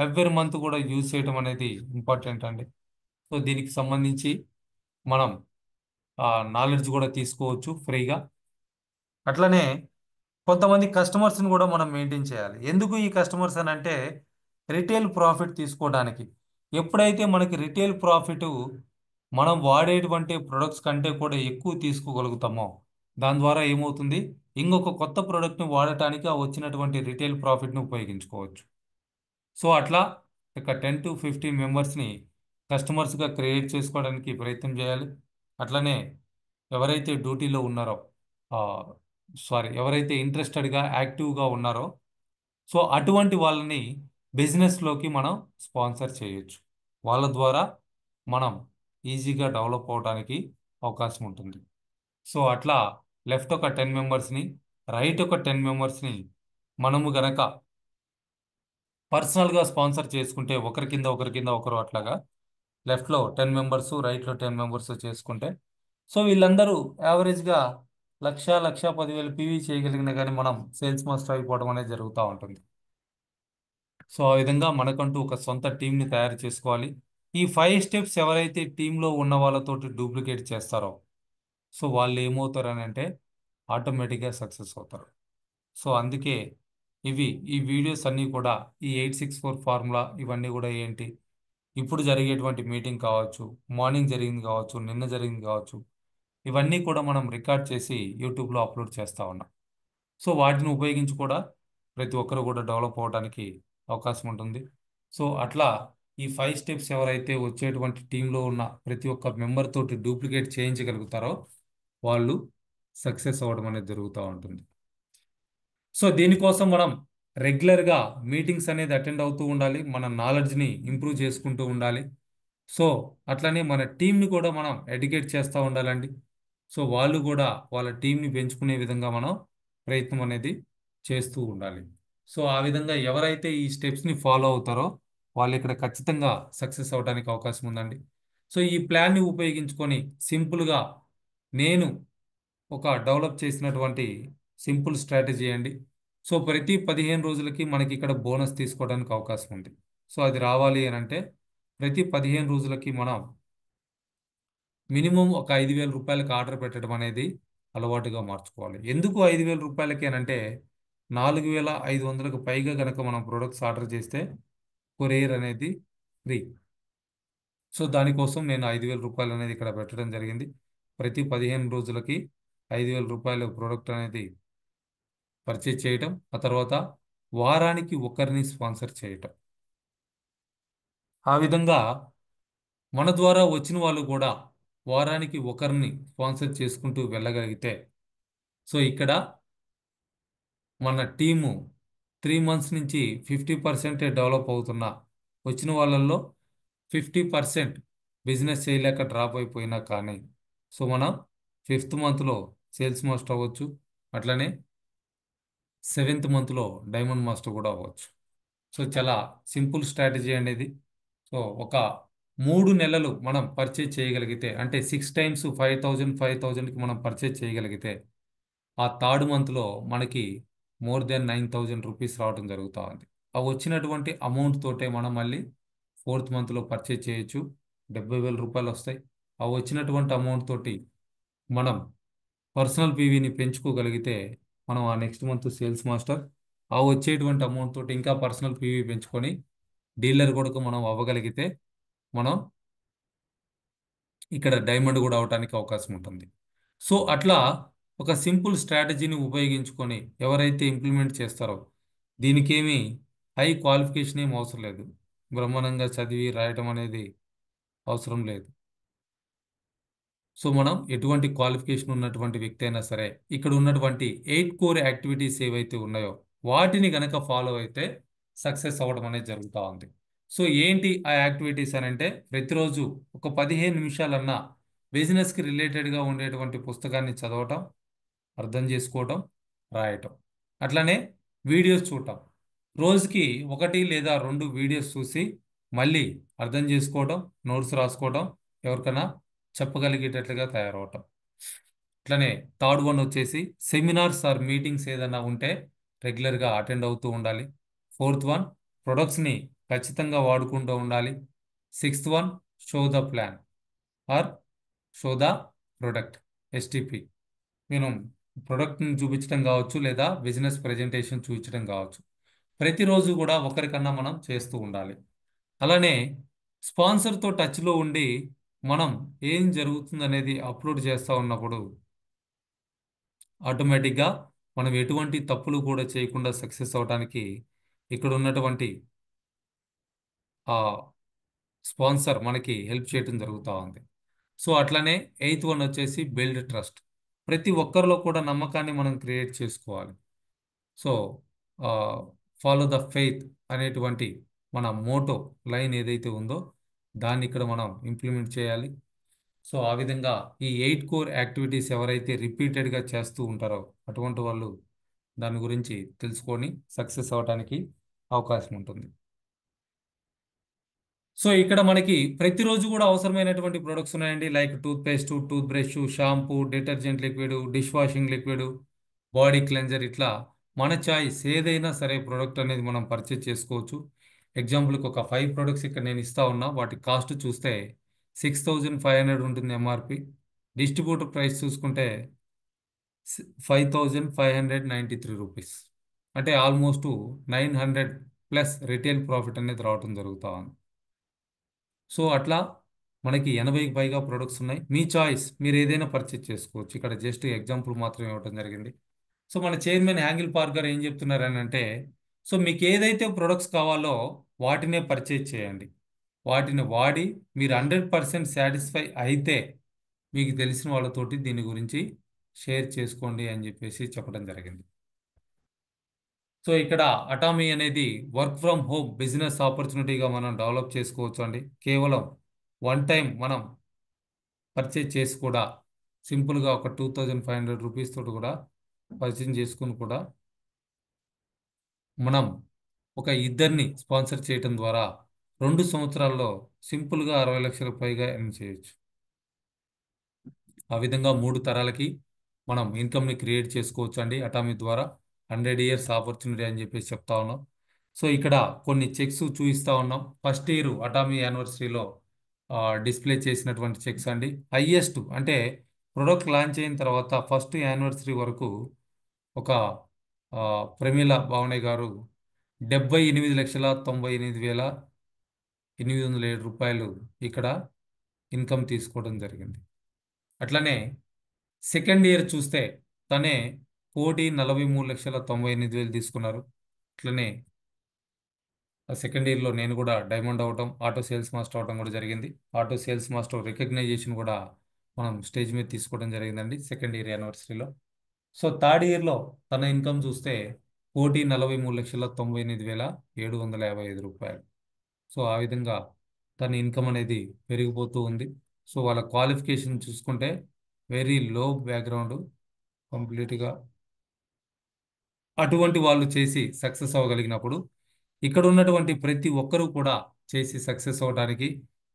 ఎవ్రీ మంత్ కూడా యూజ్ చేయడం అనేది ఇంపార్టెంట్ అండి. సో దీనికి సంబంధించి మనం నాలెడ్జ్ కూడా తీసుకోవచ్చు ఫ్రీగా. అట్లనే కొంతమంది కస్టమర్స్ని కూడా మనం మెయింటైన్ చేయాలి. ఎందుకు ఈ కస్టమర్స్ అని అంటే రిటైల్ ప్రాఫిట్ తీసుకోవడానికి. ఎప్పుడైతే మనకి రిటైల్ ప్రాఫిట్ మనం వాడేటువంటి ప్రొడక్ట్స్ కంటే కూడా ఎక్కువ తీసుకోగలుగుతామో దాని ద్వారా ఏమవుతుంది, ఇంకొక కొత్త ప్రోడక్ట్ని వాడటానికి ఆ వచ్చినటువంటి రిటైల్ ప్రాఫిట్ని ఉపయోగించుకోవచ్చు. సో అట్లా ఒక 10 to 15 మెంబర్స్ని కస్టమర్స్గా క్రియేట్ చేసుకోవడానికి ప్రయత్నం చేయాలి. అట్లనే ఎవరైతే డ్యూటీలో ఉన్నారో, సారీ, ఎవరైతే ఇంట్రెస్టెడ్గా యాక్టివ్గా ఉన్నారో, సో అటువంటి వాళ్ళని బిజినెస్లోకి మనం స్పాన్సర్ చేయొచ్చు. వాళ్ళ ద్వారా మనం ఈజీగా డెవలప్ అవడానికి అవకాశం ఉంటుంది. సో అట్లా లెఫ్ట్ ఒక 10 మెంబర్స్ని, రైట్ ఒక 10 మెంబర్స్ని మనము గనక పర్సనల్గా స్పాన్సర్ చేసుకుంటే, ఒకరి కింద ఒకరు అట్లాగా లెఫ్ట్లో 10 మెంబర్స్, రైట్లో 10 మెంబర్స్ చేసుకుంటే, సో వీళ్ళందరూ యావరేజ్గా 1,10,000 పీవీ చేయగలిగిన కానీ మనం సేల్స్ మాస్టర్ అయిపోవడం అనేది జరుగుతూ ఉంటుంది. సో ఆ విధంగా మనకంటూ ఒక సొంత టీంని తయారు చేసుకోవాలి. ఈ 5 స్టెప్స్ ఎవరైతే టీంలో ఉన్న వాళ్ళతోటి డూప్లికేట్ చేస్తారో, సో వాళ్ళు ఏమవుతారు అని అంటే ఆటోమేటిక్గా సక్సెస్ అవుతారు. సో అందుకే ఈ వీడియోస్ అన్నీ కూడా, ఈ 864 ఫార్ములా ఇవన్నీ కూడా ఏంటి, ఇప్పుడు జరిగేటువంటి మీటింగ్ కావచ్చు, మార్నింగ్ జరిగింది కావచ్చు, నిన్న జరిగింది కావచ్చు, ఇవన్నీ కూడా మనం రికార్డ్ చేసి యూట్యూబ్లో అప్లోడ్ చేస్తా ఉన్నాం. సో వాటిని ఉపయోగించి కూడా ప్రతి ఒక్కరు కూడా డెవలప్ అవ్వడానికి అవకాశం ఉంటుంది. సో అట్లా ఈ 5 స్టెప్స్ ఎవరైతే వచ్చేటువంటి టీంలో ఉన్న ప్రతి ఒక్క మెంబర్ తోటి డూప్లికేట్ చేయించగలుగుతారో వాళ్ళు సక్సెస్ అవ్వడం అనేది జరుగుతూ ఉంటుంది. సో దీనికోసం మనం రెగ్యులర్గా మీటింగ్స్ అనేది అటెండ్ అవుతూ ఉండాలి. మన నాలెడ్జ్ని ఇంప్రూవ్ చేసుకుంటూ ఉండాలి. సో అట్లనే మన టీంని కూడా మనం ఎడ్యుకేట్ చేస్తూ ఉండాలండి. సో వాళ్ళు కూడా వాళ్ళ టీంని పెంచుకునే విధంగా మనం ప్రయత్నం అనేది చేస్తూ ఉండాలి. సో ఆ విధంగా ఎవరైతే ఈ స్టెప్స్ని ఫాలో అవుతారో వాళ్ళు ఇక్కడ ఖచ్చితంగా సక్సెస్ అవడానికి అవకాశం ఉందండి. సో ఈ ప్లాన్ని ఉపయోగించుకొని సింపుల్గా నేను ఒక డెవలప్ చేసినటువంటి సింపుల్ స్ట్రాటజీ అండి. సో ప్రతి 15 రోజులకి మనకి ఇక్కడ బోనస్ తీసుకోవడానికి అవకాశం ఉంది. సో అది రావాలి అని అంటే ప్రతి 15 రోజులకి మనం మినిమం ఒక 5,000 రూపాయలకి ఆర్డర్ పెట్టడం అనేది అలవాటుగా మార్చుకోవాలి. ఎందుకు 5,000 రూపాయలకి అని అంటే 4,500కు పైగా కనుక మనం ప్రొడక్ట్స్ ఆర్డర్ చేస్తే కొరియర్ అనేది ఫ్రీ. సో దానికోసం నేను 5,000 రూపాయలు అనేది ఇక్కడ పెట్టడం జరిగింది. ప్రతి 15 రోజులకి 5,000 రూపాయలు ప్రోడక్ట్ అనేది పర్చేజ్ చేయటం, ఆ తర్వాత వారానికి ఒకరిని స్పాన్సర్ చేయటం. ఆ విధంగా మన ద్వారా వచ్చిన వాళ్ళు కూడా వారానికి ఒకరిని స్పాన్సర్ చేసుకుంటూ వెళ్ళగలిగితే, సో ఇక్కడ మన టీము 3 మంత్స్ నుంచి 50% డెవలప్ అవుతున్నా, వచ్చిన వాళ్ళల్లో 50% బిజినెస్ చేయలేక డ్రాప్ అయిపోయినా కానీ, సో మనం 5th మంత్లో సేల్స్ మాస్టర్ అవ్వచ్చు. అట్లనే 7th మంత్లో డైమండ్ మాస్టర్ కూడా అవ్వచ్చు. సో చాలా సింపుల్ స్ట్రాటజీ అనేది. సో ఒక 3 నెలలు మనం పర్చేజ్ చేయగలిగితే, అంటే 6 టైమ్స్ 5,000కి మనం పర్చేజ్ చేయగలిగితే, ఆ 3rd మంత్లో మనకి మోర్ దెన్ 9,000 రూపీస్ రావడం జరుగుతూ ఉంది. ఆ వచ్చినటువంటి అమౌంట్ తోటే మనం మళ్ళీ 4th మంత్లో పర్చేజ్ చేయొచ్చు. 70,000 రూపాయలు వస్తాయి. ఆ వచ్చినటువంటి అమౌంట్ తోటి మనం పర్సనల్ పీవీని పెంచుకోగలిగితే మనం ఆ నెక్స్ట్ మంత్ సేల్స్ మాస్టర్, ఆ వచ్చేటువంటి అమౌంట్ తోటి ఇంకా పర్సనల్ పీవీ పెంచుకొని డీలర్ కూడా మనం అవ్వగలిగితే మనం ఇక్కడ డైమండ్ కూడా అవడానికి అవకాశం ఉంటుంది. సో అట్లా ఒక సింపుల్ స్ట్రాటజీని ఉపయోగించుకొని ఎవరైతే ఇంప్లిమెంట్ చేస్తారో, దీనికేమీ హై క్వాలిఫికేషన్ ఏం అవసరం లేదు. బ్రహ్మాండంగా చదివి రాయటం అనేది అవసరం లేదు. సో మనం ఎటువంటి క్వాలిఫికేషన్ ఉన్నటువంటి వ్యక్తి అయినా సరే ఇక్కడ ఉన్నటువంటి 8 కోర్ యాక్టివిటీస్ ఏవైతే ఉన్నాయో వాటిని గనక ఫాలో అయితే సక్సెస్ అవ్వడం అనేది జరుగుతూ ఉంది. సో ఏంటి ఆ యాక్టివిటీస్ అని అంటే, ప్రతిరోజు ఒక 15 నిమిషాలన్నా బిజినెస్కి రిలేటెడ్గా ఉండేటువంటి పుస్తకాన్ని చదవటం, అర్థం చేసుకోవటం, రాయటం, అట్లనే వీడియోస్ చూడటం. రోజుకి 1 లేదా 2 వీడియోస్ చూసి మళ్ళీ అర్థం చేసుకోవడం, నోట్స్ రాసుకోవడం, ఎవరికైనా చెప్పగలిగేటట్లుగా తయారవటం. అట్లనే 3rd వన్ వచ్చేసి సెమినార్స్ ఆర్ మీటింగ్స్ ఏదైనా ఉంటే రెగ్యులర్గా అటెండ్ అవుతూ ఉండాలి. 4th వన్ ప్రొడక్ట్స్ని ఖచ్చితంగా వాడుకుంటూ ఉండాలి. 6th one show the plan or show the product, STP. నేను ప్రొడక్ట్ని చూపించడం కావచ్చు లేదా బిజినెస్ ప్రెజెంటేషన్ చూపించడం కావచ్చు. ప్రతిరోజు కూడా ఒకరికన్నా మనం చేస్తూ ఉండాలి. అలానే స్పాన్సర్తో టచ్లో ఉండి మనం ఏం జరుగుతుంది అనేది అప్లోడ్ చేస్తూ ఉన్నప్పుడు ఆటోమేటిక్గా మనం ఎటువంటి తప్పులు కూడా చేయకుండా సక్సెస్ అవడానికి ఇక్కడ ఉన్నటువంటి స్పాన్సర్ మనకి హెల్ప్ చేయడం జరుగుతూ ఉంది. సో అట్లనే ఎయిత్ వన్ వచ్చేసి బిల్డ్ ట్రస్ట్. ప్రతి ఒక్కరిలో కూడా నమ్మకాన్ని మనం క్రియేట్ చేసుకోవాలి. సో ఫాలో ద ఫెయిత్ అనేటువంటి మన మోటో లైన్ ఏదైతే ఉందో దాన్ని ఇక్కడ మనం ఇంప్లిమెంట్ చేయాలి. సో ఆ విధంగా ఈ 8 కోర్ యాక్టివిటీస్ ఎవరైతే రిపీటెడ్గా చేస్తూ ఉంటారో అటువంటి వాళ్ళు దాని గురించి తెలుసుకొని సక్సెస్ అవ్వడానికి అవకాశం ఉంటుంది. సో ఇక్కడ మనకి ప్రతిరోజు కూడా అవసరమైనటువంటి ప్రొడక్ట్స్ ఉన్నాయండి. Like toothpaste, toothbrush, shampoo, detergent liquid, dish washing liquid, body cleanser, ఇట్లా మన చాయిస్ ఏదైనా సరే ప్రొడక్ట్ అనేది మనం పర్చేజ్ చేసుకోవచ్చు. ఎగ్జాంపుల్కి ఒక 5 ప్రొడక్ట్స్ ఇక్కడ నేను ఇస్తా ఉన్నా. వాటి కాస్ట్ చూస్తే 6500 ఉంటుంది ఎంఆర్పి. డిస్ట్రిబ్యూటర్ ప్రైస్ చూసుకుంటే 5593 రూపీస్. అంటే ఆల్మోస్ట్ 900 ప్లస్ రిటైల్ ప్రాఫిట్ అనేది రావడం జరుగుతా ఉంది. సో అట్లా మనకి 80కి పైగా ప్రొడక్ట్స్ ఉన్నాయి. మీ చాయిస్, మీరు ఏదైనా పర్చేజ్ చేసుకోవచ్చు. ఇక్కడ జస్ట్ ఎగ్జాంపుల్ మాత్రమే ఇవ్వడం జరిగింది. సో మన చైర్మన్ హ్యాంగిల్ పార్క్ గారు ఏం చెప్తున్నారని అంటే, సో మీకు ఏదైతే ప్రొడక్ట్స్ కావాలో వాటినే పర్చేజ్ చేయండి. వాటిని వాడి మీరు 100% సాటిస్ఫై అయితే మీకు తెలిసిన వాళ్ళతోటి దీని గురించి షేర్ చేసుకోండి అని చెప్పేసి చెప్పడం జరిగింది. సో ఇక్కడ అటామీ అనేది వర్క్ ఫ్రమ్ హోమ్ బిజినెస్ ఆపర్చునిటీగా మనం డెవలప్ చేసుకోవచ్చు అండి. కేవలం వన్ టైం మనం పర్చేజ్ చేసి కూడా సింపుల్గా ఒక 2500 రూపీస్ తోటి కూడా పర్చేజ్ చేసుకుని కూడా మనం ఒక ఇద్దరిని స్పాన్సర్ చేయడం ద్వారా 2 సంవత్సరాల్లో సింపుల్గా 60 లక్షలకు పైగా ఎర్న్ చేయొచ్చు. ఆ విధంగా 3 తరాలకి మనం ఇన్కమ్ని క్రియేట్ చేసుకోవచ్చు అండి అటామీ ద్వారా. 100 ఇయర్స్ ఆపర్చునిటీ అని చెప్పేసి చెప్తా ఉన్నాం. సో ఇక్కడ కొన్ని చెక్స్ చూపిస్తా ఉన్నాం. ఫస్ట్ ఇయర్ అటామీ యానివర్సరీలో డిస్ప్లే చేసినటువంటి చెక్స్ అండి. హైయెస్ట్ అంటే ప్రొడక్ట్ లాంచ్ అయిన తర్వాత ఫస్ట్ యానివర్సరీ వరకు ఒక ప్రమీల భావనే గారు 78,98,807 ఇక్కడ ఇన్కమ్ తీసుకోవడం జరిగింది. అట్లనే సెకండ్ ఇయర్ చూస్తే తనే 1,43,98,000 తీసుకున్నారు. అట్లనే సెకండ్ ఇయర్లో నేను కూడా డైమండ్ అవటం, ఆటో సేల్స్ మాస్టర్ అవటం కూడా జరిగింది. ఆటో సేల్స్ మాస్టర్ రికగ్నైజేషన్ కూడా మనం స్టేజ్ మీద తీసుకోవడం జరిగిందండి సెకండ్ ఇయర్ యానివర్సరీలో. సో థర్డ్ ఇయర్లో తన ఇన్కమ్ చూస్తే 1,43,98,755 రూపాయలు. సో ఆ విధంగా తన ఇన్కమ్ అనేది పెరిగిపోతూ ఉంది. సో వాళ్ళ క్వాలిఫికేషన్ చూసుకుంటే వెరీ లో బ్యాక్గ్రౌండ్ కంప్లీట్గా. అటువంటి వాళ్ళు చేసి సక్సెస్ అవ్వగలిగినప్పుడు ఇక్కడ ఉన్నటువంటి ప్రతి ఒక్కరూ కూడా చేసి సక్సెస్ అవ్వడానికి,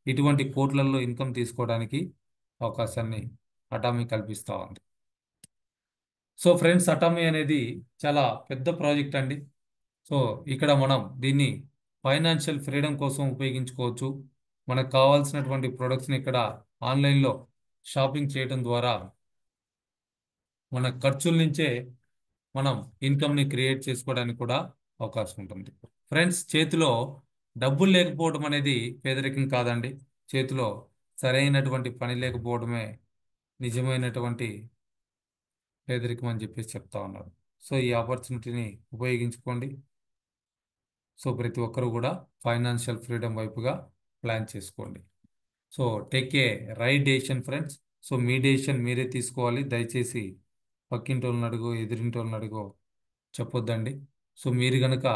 ఇటువంటి కోట్లల్లో ఇన్కమ్ తీసుకోవడానికి అవకాశాన్ని అటామీ కల్పిస్తూ ఉంది. సో ఫ్రెండ్స్, అటామీ అనేది చాలా పెద్ద ప్రాజెక్ట్ అండి. సో ఇక్కడ మనం దీన్ని ఫైనాన్షియల్ ఫ్రీడమ్ కోసం ఉపయోగించుకోవచ్చు. మనకు కావాల్సినటువంటి ప్రొడక్ట్స్ని ఇక్కడ ఆన్లైన్లో షాపింగ్ చేయడం ద్వారా మన ఖర్చుల నుంచే మనం ఇన్కమ్ని క్రియేట్ చేసుకోవడానికి కూడా అవకాశం ఉంటుంది. ఫ్రెండ్స్, చేతిలో డబ్బులు లేకపోవడం అనేది పేదరికం కాదండి. చేతిలో సరైనటువంటి పని లేకపోవడమే నిజమైనటువంటి పేదరికం అని చెప్పేసి చెప్తా ఉన్నారు. సో ఈ ఆపర్చునిటీని ఉపయోగించుకోండి. సో ప్రతి ఒక్కరు కూడా ఫైనాన్షియల్ ఫ్రీడమ్ వైపుగా ప్లాన్ చేసుకోండి. So take a right decision friends. So me decision మీరే తీసుకోవాలి. దయచేసి పక్కింటి వాళ్ళని అడుగు, ఎదురింటి వాళ్ళని అడుగు చెప్పొద్దండి. సో మీరు కనుక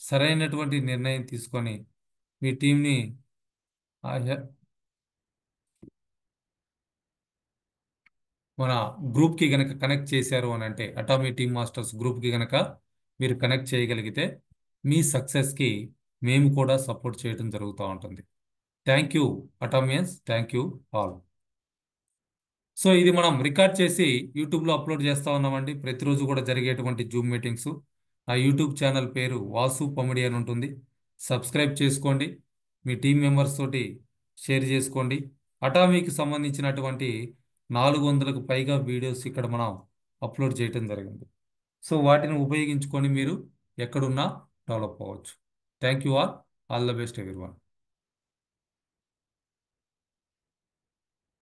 సరైనటువంటి నిర్ణయం తీసుకొని మీ టీంని మన గ్రూప్కి గనక కనెక్ట్ చేశారు అని అంటే, అటామీ టీమ్ మాస్టర్స్ గ్రూప్కి గనక మీరు కనెక్ట్ చేయగలిగితే మీ సక్సెస్కి మేము కూడా సపోర్ట్ చేయడం జరుగుతూ ఉంటుంది. Thank you Atomians, thank you all. So ఇది మనం రికార్డ్ చేసి యూట్యూబ్లో అప్లోడ్ చేస్తూ ఉన్నామండి. ప్రతిరోజు కూడా జరిగేటువంటి జూమ్ మీటింగ్స్. నా యూట్యూబ్ ఛానల్ పేరు వాసు పమిడి అని ఉంటుంది. సబ్స్క్రైబ్ చేసుకోండి. మీ టీం మెంబర్స్ తోటి షేర్ చేసుకోండి. అటామీకి సంబంధించినటువంటి 400కు పైగా వీడియోస్ ఇక్కడ మనం అప్లోడ్ చేయడం జరిగింది. సో వాటిని ఉపయోగించుకొని మీరు ఎక్కడున్నా డెవలప్ అవ్వచ్చు. Thank you all the best everyone.